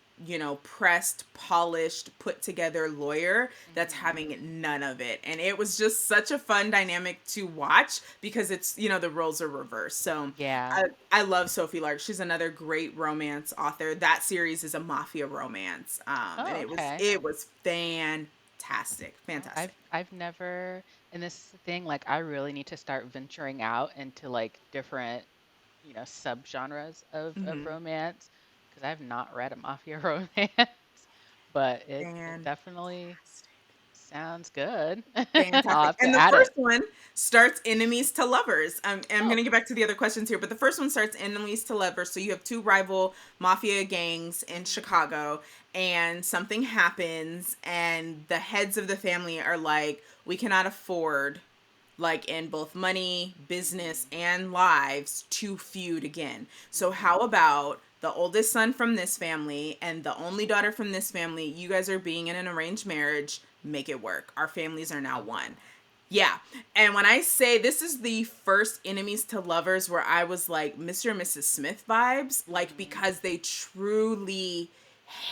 pressed, polished, put together lawyer that's Mm-hmm. having none of it. And it was just such a fun dynamic to watch because it's, the roles are reversed. So Yeah. I love Sophie Lark. She's another great romance author. That series is a mafia romance. And Oh, it was okay. it was fantastic. Oh, I've Fantastic. I've never, and this is the thing, like I really need to start venturing out into like different, subgenres of Hmm. romance because I've not read a mafia romance, but it Fantastic. definitely sounds good. I'll Fantastic. have And to the add first it. one starts enemies to lovers. And I'm going Oh. to get back to the other questions here, but the first one starts enemies to lovers. So you have two rival mafia gangs in Hmm. Chicago, and something happens, and the heads of the family are like, we cannot afford, like in both money, business, Hmm. and lives, to feud again. So how Hmm. about the oldest son from this family and the only daughter from this family? You guys are being in an arranged marriage. Make it work. Our families are now Oh. one. Yeah. And when I say this is the first enemies to lovers where I was like Mr. and Mrs. Smith vibes, like Hmm. because they truly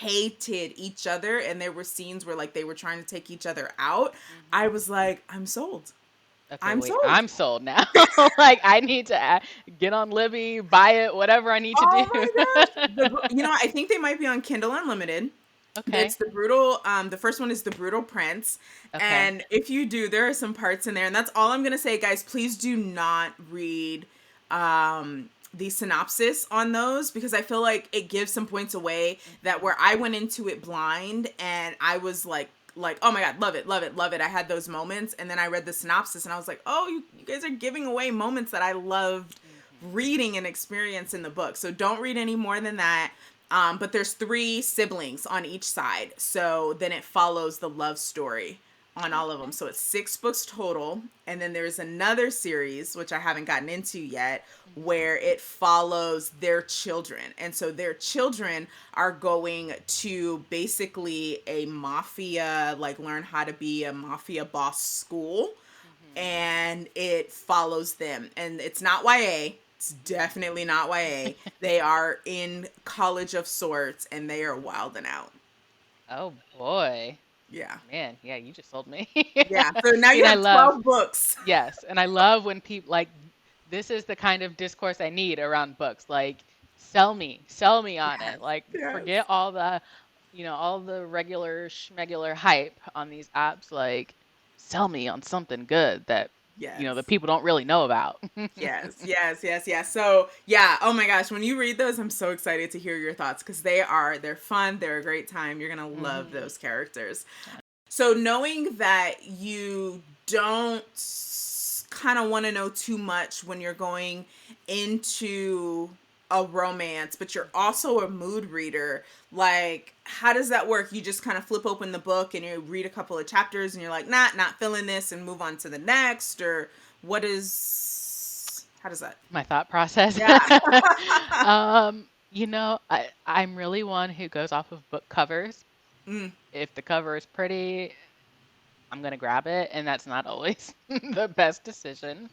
hated each other, and there were scenes where like they were trying to take each other out. I Hmm. was like, I'm sold. Okay, I'm wait, sold. I'm sold now. Like I need to get on Libby, buy it, whatever I need to do. Oh my gosh. I think they might be on Kindle Unlimited. It's Okay. the brutal, the first one is the Brutal Prince. Okay. And if you do, there are some parts in there, and that's all I'm gonna say, guys. Please do not read the synopsis on those, because I feel like it gives some points away that Hmm. where I went into it blind and I was like, oh my god, love it, love it, love it. I had those moments, and then I read the synopsis and I was like, oh, you guys are giving away moments that I loved Hmm. reading and experience in the book. So don't read any more than that. But there's 3 siblings on each side. So then it follows the love story on all of them. Okay. So it's 6 books total. And then there's another series, which I haven't gotten into yet, Hmm. where it follows their children. And so their children are going to basically a mafia, like learn how to be a mafia boss school, Hmm. and it follows them. And it's not YA. It's definitely not YA. They are in college of sorts, and they are wilding out. Oh boy. Yeah. Man, yeah, you just sold me. Yeah. So now you And I have love, 12 books. yes, and I love when people like this is the kind of discourse I need around books. Like sell me on Yes. it. Like Yes. forget all the, all the regular schmegular hype on these apps. Like sell me on something good that, the Yes. people don't really know about. Yes, yes, yes, yes. So, yeah, oh my gosh, when you read those, I'm so excited to hear your thoughts, because they're fun, they're a great time. You're going to love Hmm. those characters. So, knowing that you don't kind of want to know too much when you're going into a romance, but you're also a mood reader, like, how does that work? You just kind of flip open the book and you read a couple of chapters and you're like, not feeling this, and move on to the next? Or how does that? My thought process. Yeah. Um, I'm really one who goes off of book covers. Mm, If the cover is pretty, I'm gonna grab it, and that's not always the best decision.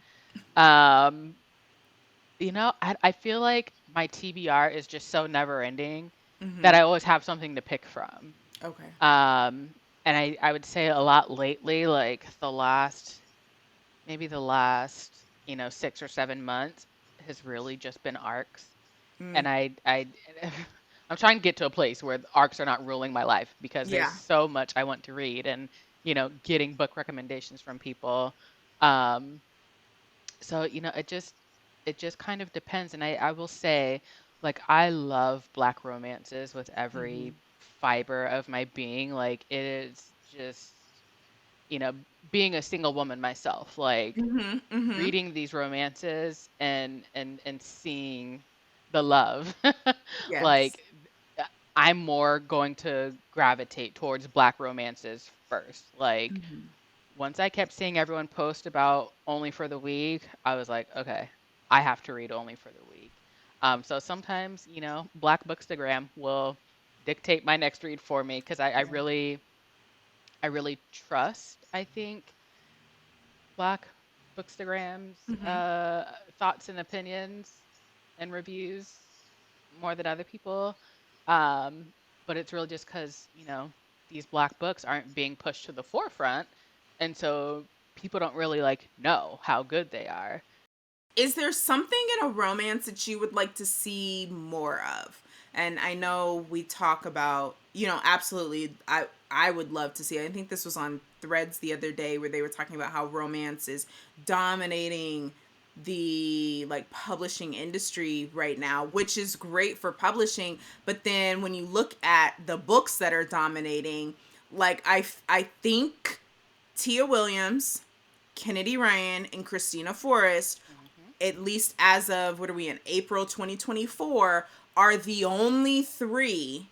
Um, I feel like my TBR is just so never ending that mm-hmm. I always have something to pick from. Okay. And I would say a lot lately, like maybe the last, 6 or 7 months has really just been arcs. Mm, And I'm trying to get to a place where the arcs are not ruling my life because there's yeah. so much I want to read and, getting book recommendations from people. Um, so, it just kind of depends. And I will say, like, I love black romances with Mm-hmm. every fiber of my being. Like, it is just, you know, being a single woman myself, like Mm-hmm. Mm-hmm. reading these romances and seeing the love. Yes. Like, uh, I'm more going to gravitate towards black romances first. Like, Mm-hmm. once I kept seeing everyone post about Only for the Week, I was like, okay, I have to read Only for the Week. So sometimes, Black Bookstagram will dictate my next read for me because Yeah. I really trust, I think, Black Bookstagram's Mm-hmm. thoughts and opinions and reviews more than other people. Um, but it's really just because, these black books aren't being pushed to the forefront. And so people don't really like know how good they are. Is there something in a romance that you would like to see more of? And I know we talk about, absolutely, I would love to see it. I think this was on Threads the other day where they were talking about how romance is dominating the like publishing industry right now, which is great for publishing, but then when you look at the books that are dominating, like I think Tia Williams, Kennedy Ryan, and Christina Forrest, Hmm. at least as of what are we in April 2024, are the only three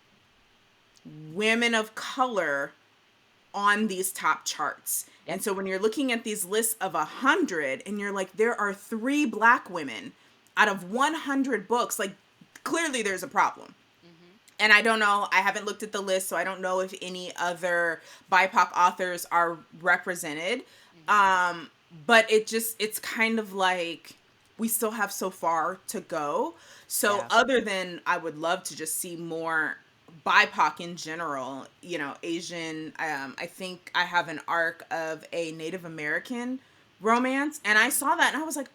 women of color on these top charts. And Yep. so when you're looking at these lists of 100 and you're like, there are three black women out of 100 books, like clearly there's a problem. Hmm. And I don't know, I haven't looked at the list, so I don't know if any other BIPOC authors are represented. Hmm. Um, but it's kind of like we still have so far to go. So Yeah. other than I would love to just see more BIPOC in general, Asian. I think I have an arc of a Native American romance, and I Hmm. saw that and I was like,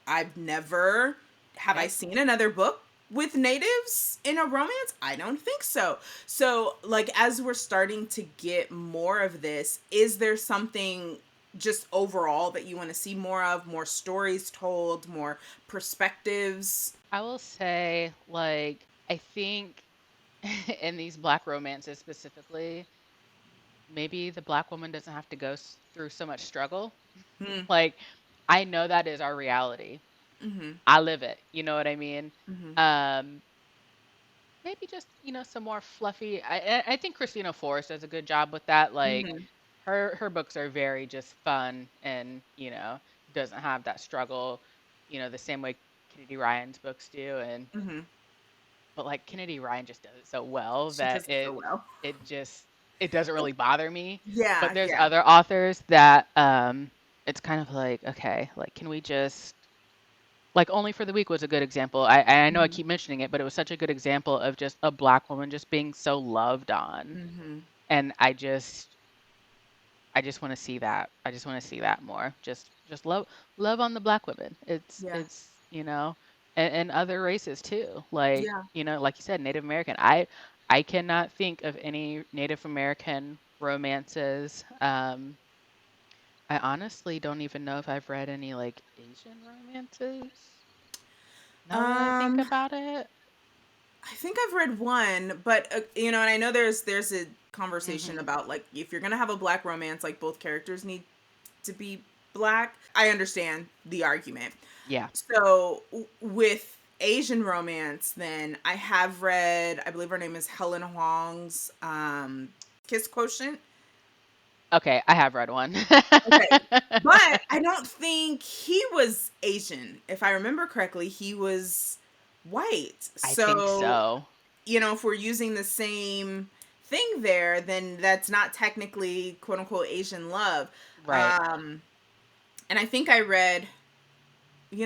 I've never have I Yep. seen another book with natives in a romance? I don't think so. So, like, as we're starting to get more of this, is there something just overall that you want to see more of? More stories told, more perspectives? I will say, like, I think in these black romances specifically, maybe the black woman doesn't have to go through so much struggle. Hmm. Like, I know that is our reality. Mm-hmm. I live it. You know what I mean? Mm-hmm. Um, Maybe just, some more fluffy. I think Christina Forrest does a good job with that. Like, Mm-hmm. her books are very just fun and, doesn't have that struggle, the same way Kennedy Ryan's books do. And Mm-hmm. but like Kennedy Ryan just does it so well She that does it so it well. it just it doesn't really bother me. But Yeah, there's yeah. other authors that it's kind of like, okay, like can we just like Only for the Week was a good example. I know I Mm-hmm. keep mentioning it, but it was such a good example of just a black woman just being so loved on. Mm-hmm. And I just want to see that. I just want to see that more. Just love on the black women. Yeah. It's and other races too. Like, Yeah. like you said, Native American. I cannot think of any Native American romances. I honestly don't even know if I've read any like Asian romances. Now that I think Um, about it. I think I've read one, but and I know there's a conversation Mhm. about like if you're gonna have a black romance, like both characters need to be black. I understand the argument. Yeah. So with Asian romance, then I have read, I believe her name is Helen Huang's Kiss Quotient. Okay, I have read one. Okay. But I don't think he was Asian. If I remember correctly, he was. white. I think So, so. if we're using the same thing there, then that's not technically quote unquote Asian love. Right. Um, and I think I read,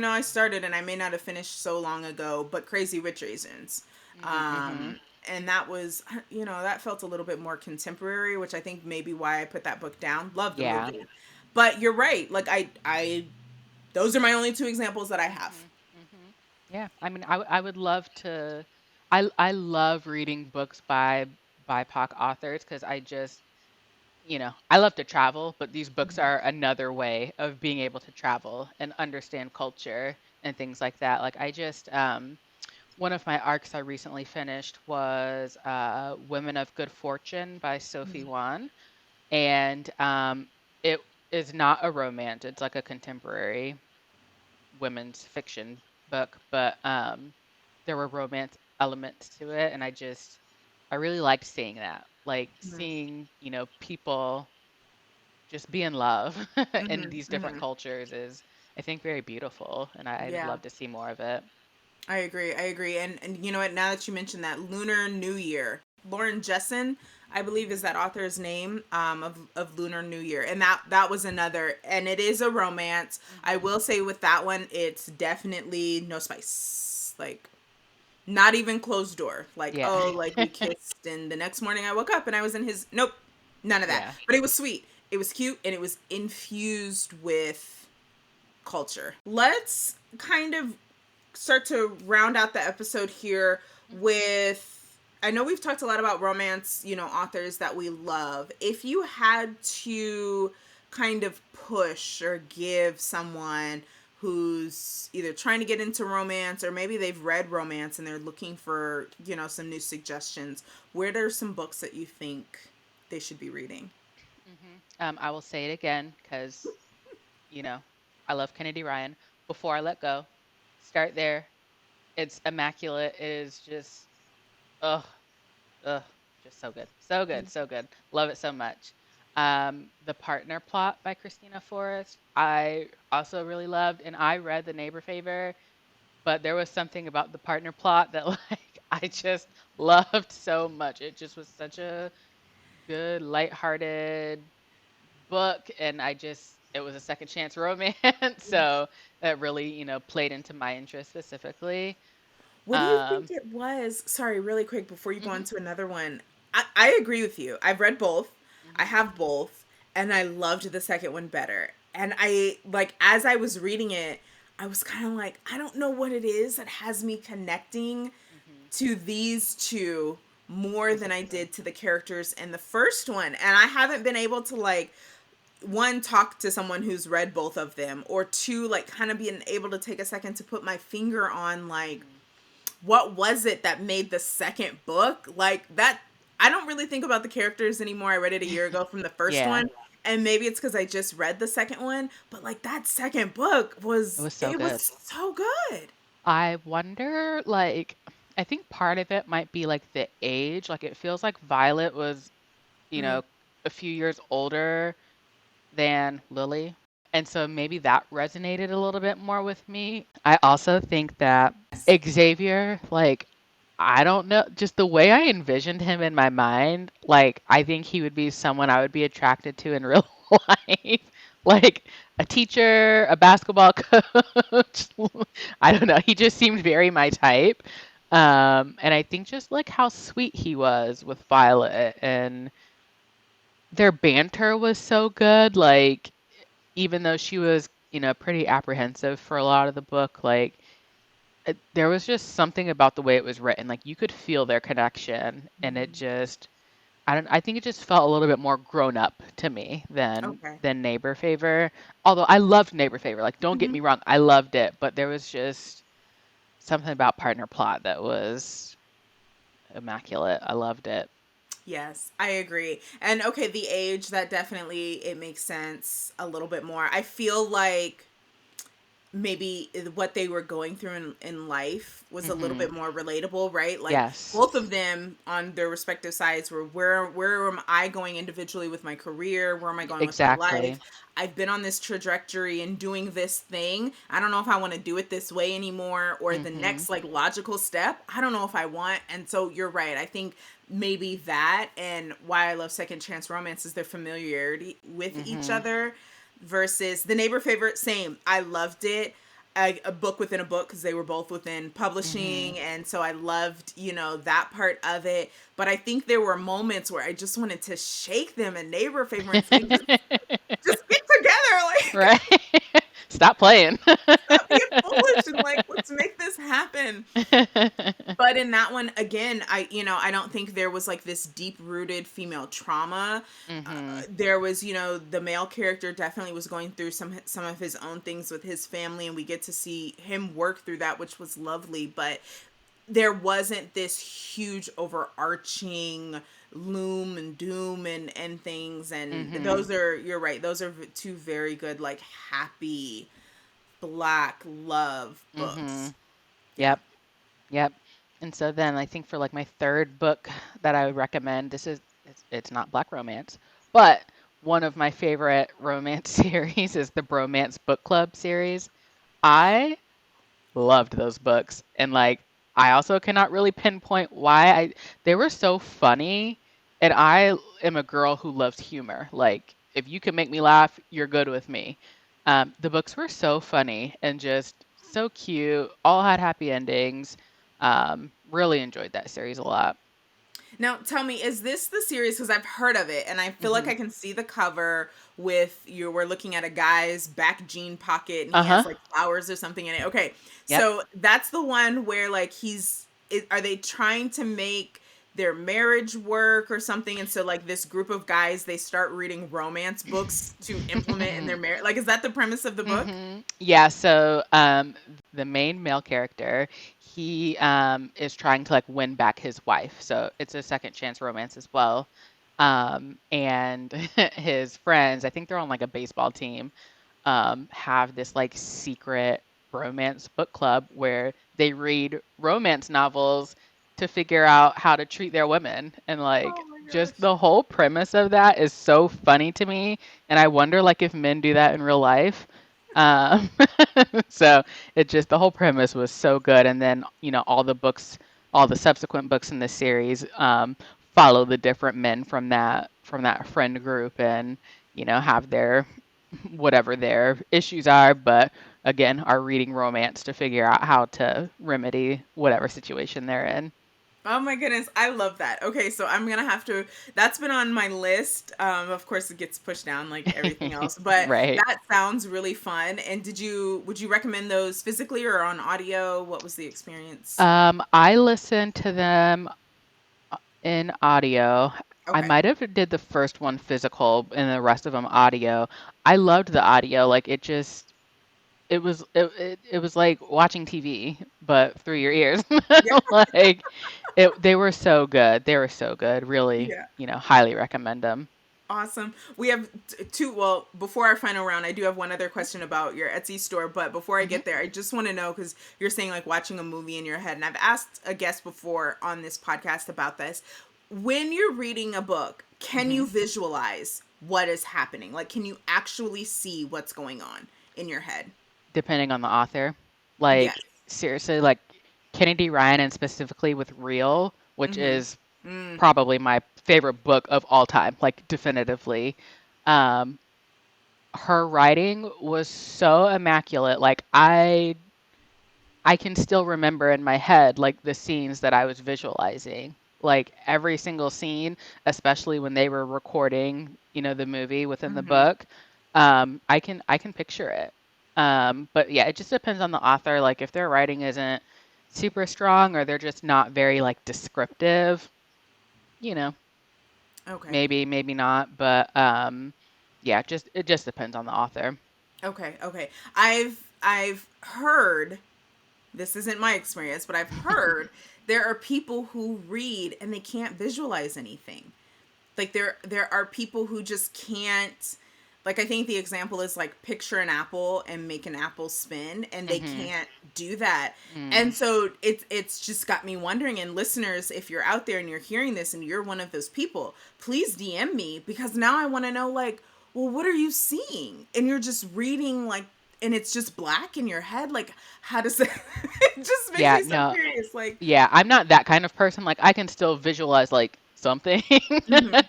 I started and I may not have finished so long ago, but Crazy Rich Asians. Mm-hmm. And that was, that felt a little bit more contemporary, which I think maybe why I put that book down. Love the Yeah. movie. But you're right. Like those are my only two examples that I have. Mm-hmm. Mm-hmm. Yeah. I mean, I would love to. I love reading books by BIPOC authors because I just, I love to travel, but these books are another way of being able to travel and understand culture and things like that. Like I just, one of my arcs I recently finished was Women of Good Fortune by Sophie Wan. And it is not a romance, it's like a contemporary women's fiction book, but there were romance elements to it. And I really liked seeing that. Like seeing, people just be in love in Mm-hmm, these different mm-hmm. cultures is, I think, very beautiful. And I'd Yeah. love to see more of it. I agree. I agree. And you know what? Now that you mentioned that, Lunar New Year, Lauren Jessen, I believe is that author's name, of Lunar New Year, and that was another, and it is a romance. I Hmm. will say with that one, it's definitely no spice, like not even closed door. Like, Yeah. oh, like we kissed, and the next morning I woke up and I was in his. Nope, none of that. Yeah. But it was sweet. It was cute, and it was infused with culture. Let's kind of start to round out the episode here Hmm. with, I know we've talked a lot about romance, authors that we love. If you had to kind of push or give someone who's either trying to get into romance or maybe they've read romance and they're looking for, some new suggestions, where are some books that you think they should be reading? Hmm. I will say it again because, you know, I love Kennedy Ryan. Before I Let Go, start there. It's immaculate. It is just, ugh, ugh, just so good. So good, so good. Love it so much. The Partner Plot by Christina Forrest, I also really loved, and I read The Neighbor Favor, but there was something about The Partner Plot that, like, I just loved so much. It just was such a good, lighthearted book, and it was a second chance romance, so that really, played into my interest specifically. What do you think Um, it was? Sorry, really quick before you go on mhm, to another one. I agree with you. I've read both. I mhm, have both. And I loved the second one better. And I, like, as I was reading it, I was kind of like, I don't know what it is that has me connecting mhm, to these two more than I specifically. did to the characters in the first one. And I haven't been able to, like, one, talk to someone who's read both of them, or two, like, kind of being able to take a second to put my finger on, like, Mhm. what was it that made the second book like that. I don't really think about the characters anymore. I read it a year ago from the first Yeah, one, and maybe it's because I just read the second one, but like that second book it was, was so it was good. so good. I wonder, like, I think part of it might be like the age. Like, it feels like Violet was, you Mm. know, a few years older than Lily. And so maybe that resonated a little bit more with me. I also think that Xavier, like, I don't know, just the way I envisioned him in my mind, like, I think he would be someone I would be attracted to in real life. Like a teacher, a basketball coach. I don't know. He just seemed very my type. And I think just like how sweet he was with Violet, and their banter was so good. Like, even though she was, pretty apprehensive for a lot of the book, like there was just something about the way it was written. Like you could feel their connection, and it just, I think it just felt a little bit more grown up to me Okay. than Neighbor Favor. Although I loved Neighbor Favor. Like, don't get Hmm. me wrong, I loved it, but there was just something about Partner Plot that was immaculate. I loved it. Yes, I agree. And okay, the age, that definitely, it makes sense a little bit more. I feel like maybe what they were going through in life was a little Mm-hmm. bit more relatable, right? Like Yes. both of them on their respective sides were where am I going individually with my career? Where am I going with my life? Exactly. I've been on this trajectory and doing this thing. I don't know if I want to do it this way anymore, or the Mm-hmm. next like logical step. I don't know if I want. And so you're right. I think maybe that, and why I love second chance romance, is their familiarity with each Mm-hmm. other versus the neighbor favorite. Same. I loved it. A book within a book, because they were both within Mm-hmm. publishing, and so I loved, that part of it. But I think there were moments where I just wanted to shake them and neighbor favor and say, just get together, like Right. Stop playing. stop being foolish, and like let's make this happen. But in that one, again, I don't think there was like this deep rooted female trauma. Mm-hmm. There was, the male character definitely was going through some of his own things with his family, and we get to see him work through that, which was lovely. But there wasn't this huge overarching loom and doom and things. And Mm-hmm. those are, you're right, those are two very good, like happy black love Mm-hmm. books. Yeah. Yep. Yep. And so then I think for like my third book that I would recommend, it's not black romance, but one of my favorite romance series is the Bromance Book Club series. I loved those books, and like I also cannot really pinpoint why. They were so funny, and I am a girl who loves humor. Like if you can make me laugh, you're good with me. The books were so funny and just so cute, all had happy endings. Really enjoyed that series a lot. Now, tell me, is this the series? Because I've heard of it, and I feel like Hmm. I can see the cover with you. We're looking at a guy's back jean pocket, and he Uh-huh. has like flowers or something in it. Okay, Yep. so that's the one where like are they trying to make their marriage work or something? And so like this group of guys, they start reading romance books to implement in their marriage. Like, is that the premise of the book? Yeah, so the main male character, he is trying to like win back his wife. So it's a second chance romance as well. And his friends, I think they're on like a baseball team, have this like secret romance book club where they read romance novels to figure out how to treat their women. And like Oh my just gosh. the whole premise of that is so funny to me. And I wonder like if men do that in real life. Um, so it just the whole premise was so good. And then, all the books, all the subsequent books in the series, follow the different men from that friend group and, have their whatever their issues are, but again, are reading romance to figure out how to remedy whatever situation they're in. Oh my goodness, I love that. Okay, so I'm gonna have to. That's been on my list. Of course, it gets pushed down like everything else, but Right. that sounds really fun. And would you recommend those physically or on audio? What was the experience? I listened to them in audio. I Okay. might have did the first one physical and the rest of them audio. I loved the audio. Like it was like watching TV, but through your ears. Yeah. Like they were so good. They were so good. Really, Yeah. highly recommend them. Awesome. We have two. Well, before our final round, I do have one other question about your Etsy store. But before I Hmm. get there, I just want to know, because you're saying like watching a movie in your head, and I've asked a guest before on this podcast about this. When you're reading a book, can Hmm. you visualize what is happening? Like, can you actually see what's going on in your head? Depending on the author. Yes. Like seriously, like Kennedy Ryan and specifically with Real, which Mm-hmm. is Mm, probably my favorite book of all time, like definitively. Um, Her writing was so immaculate. Like I can still remember in my head like the scenes that I was visualizing. Like every single scene, especially when they were recording, the movie within the mm-hmm. book. I can picture it. But yeah, it just depends on the author. Like if their writing isn't super strong or they're just not very like descriptive, you know, Okay. maybe not. But yeah, it just depends on the author. Okay. Okay. I've heard, this isn't my experience, but I've heard there are people who read and they can't visualize anything. Like there are people who just can't. Like, I think the example is like picture an apple and make an apple spin, and they Mm-hmm. can't do that. And Mm. so it's just got me wondering. And listeners, if you're out there and you're hearing this and you're one of those people, please DM me, because now I want to know, like, well, what are you seeing? And you're just reading, like, and it's just black in your head. Like, how does that? It just makes Yeah, me so no, curious. Like, yeah, I'm not that kind of person. Like I can still visualize like something. mhm.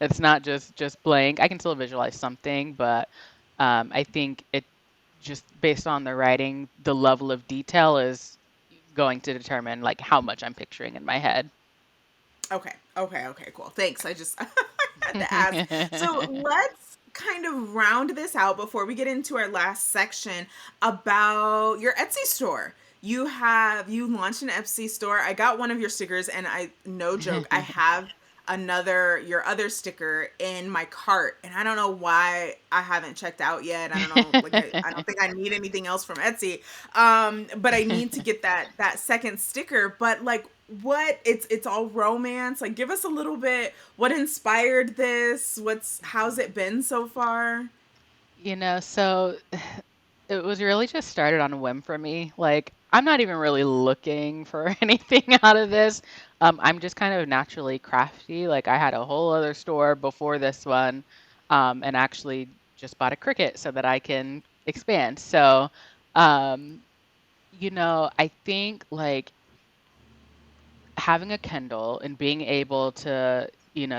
It's not just blank. I can still visualize something, but I think it just based on the writing, the level of detail is going to determine like how much I'm picturing in my head. Okay. Okay. Okay. Cool. Thanks. I just I had to ask. So let's kind of round this out before we get into our last section about your Etsy store. You launched an Etsy store. I got one of your stickers, and I, no joke, I have your other sticker in my cart, and I don't know why I haven't checked out yet. I don't know, like, I don't think I need anything else from Etsy. But I need to get that second sticker. But like, what, it's all romance. Like, give us a little bit, what inspired this? How's it been so far? So it was really just started on a whim for me. Like, I'm not even really looking for anything out of this. I'm just kind of naturally crafty. Like, I had a whole other store before this one, and actually just bought a Cricut so that I can expand. So, um, I think like having a Kindle and being able to,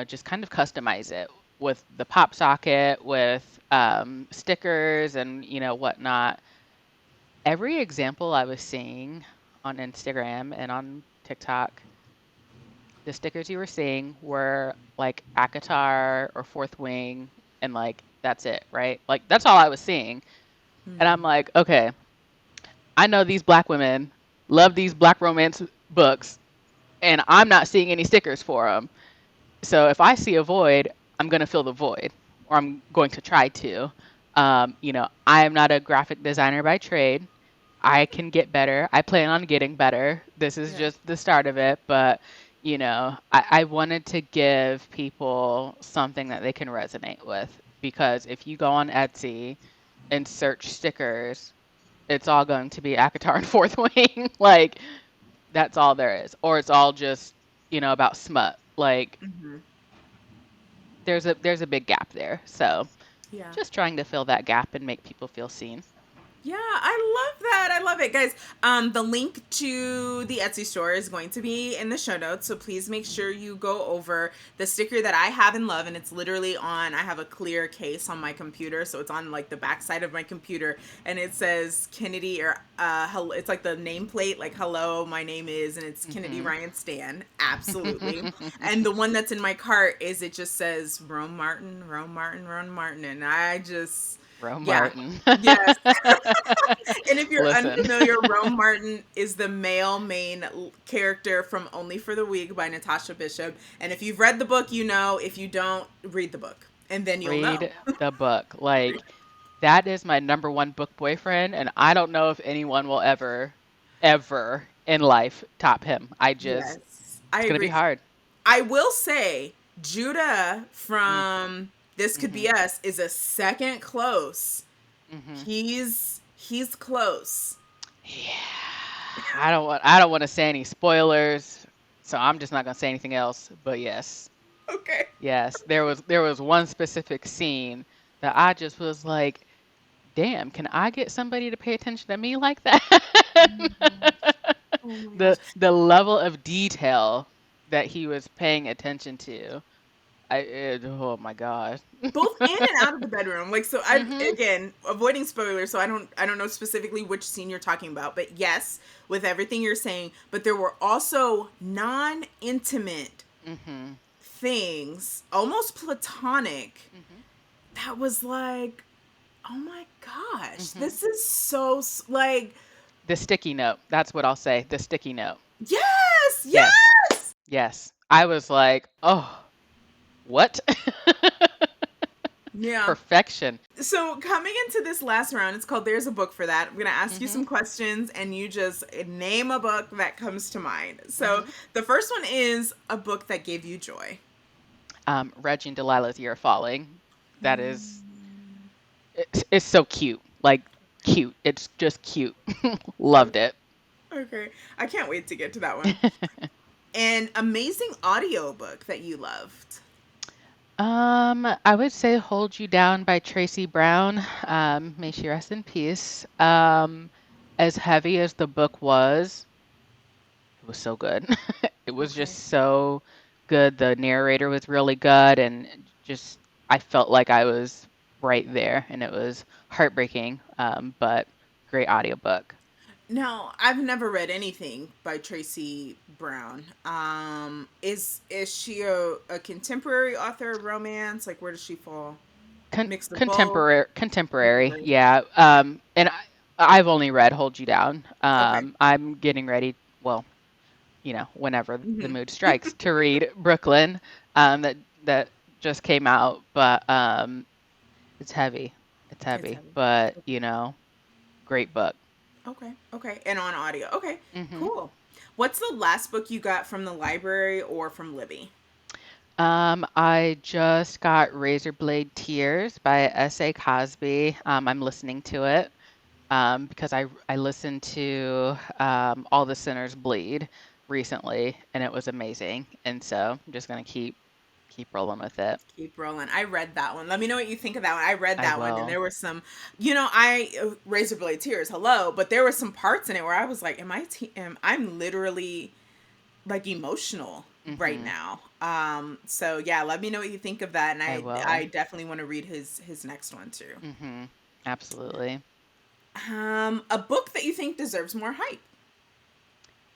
just kind of customize it with the pop socket, with stickers and, whatnot. Every example I was seeing on Instagram and on TikTok, the stickers you were seeing were like Akatar or Fourth Wing, and like that's it, right? Like that's all I was seeing. And I'm like, okay, I know these black women love these black romance books, and I'm not seeing any stickers for them. So if I see a void, I'm going to fill the void, or I'm going to try to. I am not a graphic designer by trade. I can get better. I plan on getting better. This is Yeah. just the start of it. But, I wanted to give people something that they can resonate with. Because if you go on Etsy and search stickers, it's all going to be Akatar and Fourth Wing. Like, that's all there is. Or it's all just, about smut. Like, Hmm. there's a big gap there. So Yeah. just trying to fill that gap and make people feel seen. Yeah, I love that. I love it, guys. The link to the Etsy store is going to be in the show notes, so please make sure you go over the sticker that I have and love, and it's literally on. I have a clear case on my computer, so it's on like the back side of my computer, and it says Kennedy, or hello, it's like the nameplate, like, hello, my name is, and it's Kennedy Hmm. Ryan Stan, absolutely. And the one that's in my cart is, it just says Rome Martin, Rome Martin, Rome Martin, and I just, Rome yeah. Martin. Yes. And if you're Listen. unfamiliar, Rome Martin is the male main character from Only for the Weak by Natasha Bishop. And if you've read the book, you know. If you don't, read the book, and then you'll know. Read the book. Like that is my number one book boyfriend, and I don't know if anyone will ever in life top him. Yes, I It's gonna be agree. hard. I will say Judah Mm, from This Could mm-hmm, Be Us is a second close. mm-hmm. He's close. Yeah. I don't want to say any spoilers, so I'm just not gonna say anything else. But yes. Okay. Yes, there was one specific scene that I just was like, "Damn, can I get somebody to pay attention to me like that?" Oh my gosh. The level of detail that he was paying attention to. Oh my God. Both in and out of the bedroom. Like, so I, Mhm. again, avoiding spoilers, so I don't know specifically which scene you're talking about, but yes, with everything you're saying, but there were also non-intimate Mhm. things, almost platonic, Mhm. that was like, oh my gosh, Mhm. this is so like, The sticky note. That's what I'll say. The sticky note. yes, Yes. yes. Yes. I was like, "Oh, what?" Yeah. Perfection. So coming into this last round, it's called There's a Book for That. I'm going to ask you Mhm. some questions, and you just name a book that comes to mind. So Mhm. the first one is a book that gave you joy. Reggie and Delilah's Year of Falling. That is. It's so cute. Like cute. It's just cute. Loved Okay. it. Okay. I can't wait to get to that one. An amazing audiobook that you loved. I would say Hold You Down by Tracy Brown. May she rest in peace. As heavy as the book was, it was so good. It was just Okay. so good. The narrator was really good, and just I felt like I was right there, and it was heartbreaking, but great audiobook. Now, I've never read anything by Tracy Brown. Is she a contemporary author of romance? Like, where does she fall? Mix of both. Contemporary, Contemporary. yeah. And I've only read Hold You Down. Okay. I'm getting ready, well, whenever the Hmm. mood strikes, to read Brooklyn, that just came out, but it's heavy. It's It's heavy, heavy. but great book. Okay. Okay. And on audio. Okay. hmm Cool. What's the last book you got from the library or from Libby? I just got Razorblade Tears by S.A. Cosby. I'm listening to it because I listened to All the Sinners Bleed recently, and it was amazing. And so I'm just gonna keep rolling with it. Keep rolling. I read that one. Let me know what you think of that one. I read I that one, and will. there were some, I Razorblade Tears. Hello, but there were some parts in it where I was like, I'm literally like emotional right hmm now. So yeah, let me know what you think of that, and I I will. definitely want to read his next one too. hmm Absolutely. A book that you think deserves more hype.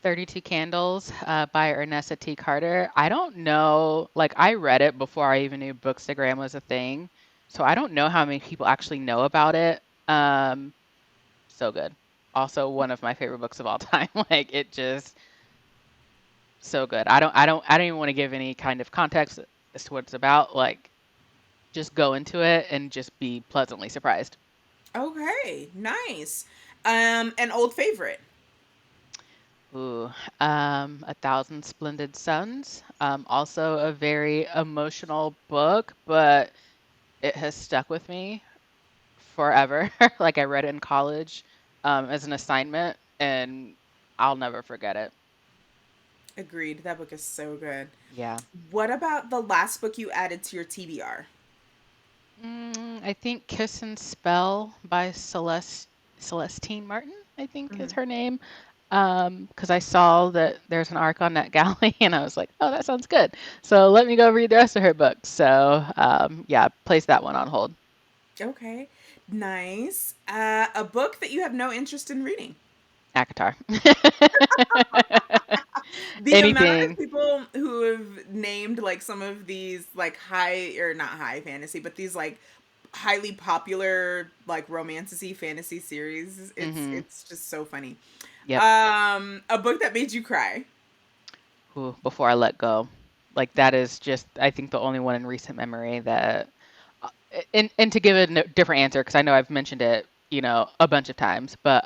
32 Candles by Ernesta T. Carter. I don't know, like I read it before I even knew Bookstagram was a thing. So I don't know how many people actually know about it. Um, so good. Also one of my favorite books of all time. Like it just so good. I don't even want to give any kind of context as to what it's about. Like just go into it and just be pleasantly surprised. Okay, nice. An old favorite. Ooh, A Thousand Splendid Suns. Also a very emotional book, but it has stuck with me forever. Like I read it in college, as an assignment, and I'll never forget it. Agreed. That book is so good. Yeah. What about the last book you added to your TBR? I think Kiss and Spell by Celestine Martin, I think is Mhm. her name. Because I saw that there's an arc on NetGalley, and I was like, oh, that sounds good. So let me go read the rest of her books. So yeah, place that one on hold. Okay, nice. A book that you have no interest in reading. Akatar. The amount of Anything. people who have named like some of these like high or not high fantasy, but these like highly popular like romantasy fantasy series, hmm it's just so funny. Yep. A book that made you cry. Ooh, Before I Let Go. Like that is just, I think, the only one in recent memory that, uh, and to give a different answer, because I know I've mentioned it, a bunch of times, but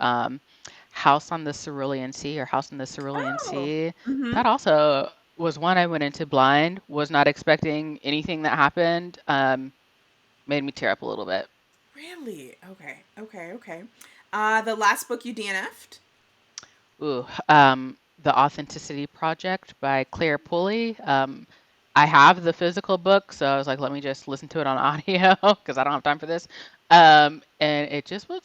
House on the Cerulean Sea or House in the Cerulean Oh. Sea, Mm-hmm. that also was one I went into blind, was not expecting anything that happened, made me tear up a little bit. Really? Okay. Okay. Okay. The last book you DNF'd? Ooh, The Authenticity Project by Claire Pulley. I have the physical book, so I was like, let me just listen to it on audio because I don't have time for this. And it just was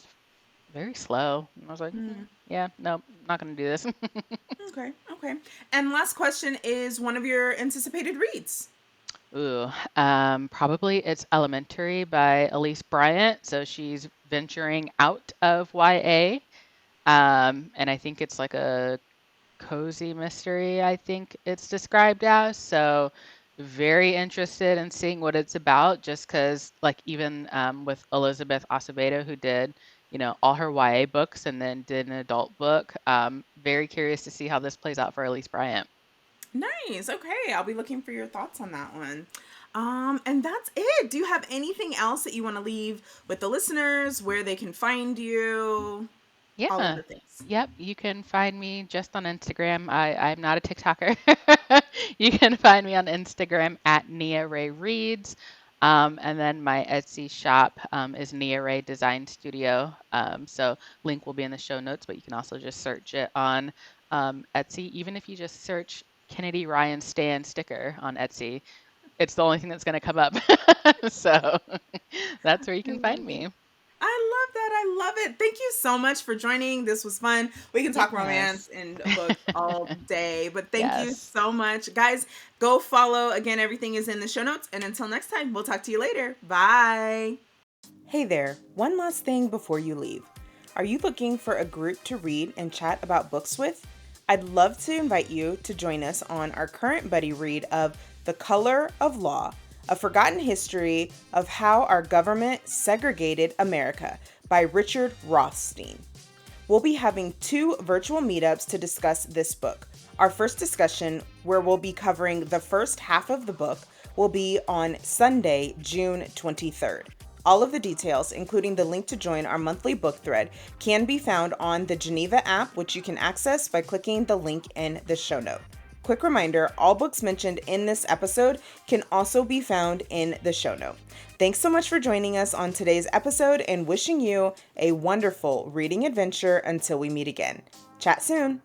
very slow. And I was like, Mm, yeah, no, not gonna do this. okay. Okay. And last question is one of your anticipated reads. Ooh, Probably it's Elementary by Elise Bryant. So she's venturing out of YA. And I think it's like a cozy mystery, I think it's described as. So very interested in seeing what it's about, just because like even with Elizabeth Acevedo, who did, all her YA books and then did an adult book. Very curious to see how this plays out for Elise Bryant. Nice. Okay. I'll be looking for your thoughts on that one. And that's it. Do you have anything else that you want to leave with the listeners, where they can find you? All of Yeah. the things. Yep, you can find me just on Instagram. I'm not a TikToker. You can find me on Instagram at Nia Ray Reads. And then my Etsy shop is Niah Ray Design Studio. So link will be in the show notes, but you can also just search it on Etsy. Even if you just search Kennedy Ryan Stan sticker on Etsy, it's the only thing that's going to come up. So that's where you I can love find it. me. I love that. I love it. Thank you so much for joining. This was fun. We can talk romance Yes. and books all day, but thank you Yes. so much. Guys, go follow. Again, everything is in the show notes. And until next time, we'll talk to you later. Bye. Hey there. One last thing before you leave. Are you looking for a group to read and chat about books with? I'd love to invite you to join us on our current buddy read of The Color of Law, A Forgotten History of How Our Government Segregated America by Richard Rothstein. We'll be having 2 virtual meetups to discuss this book. Our first discussion, where we'll be covering the first half of the book, will be on Sunday, June 23rd. All of the details, including the link to join our monthly book thread, can be found on the Geneva app, which you can access by clicking the link in the show note. Quick reminder, all books mentioned in this episode can also be found in the show note. Thanks so much for joining us on today's episode and wishing you a wonderful reading adventure until we meet again. Chat soon.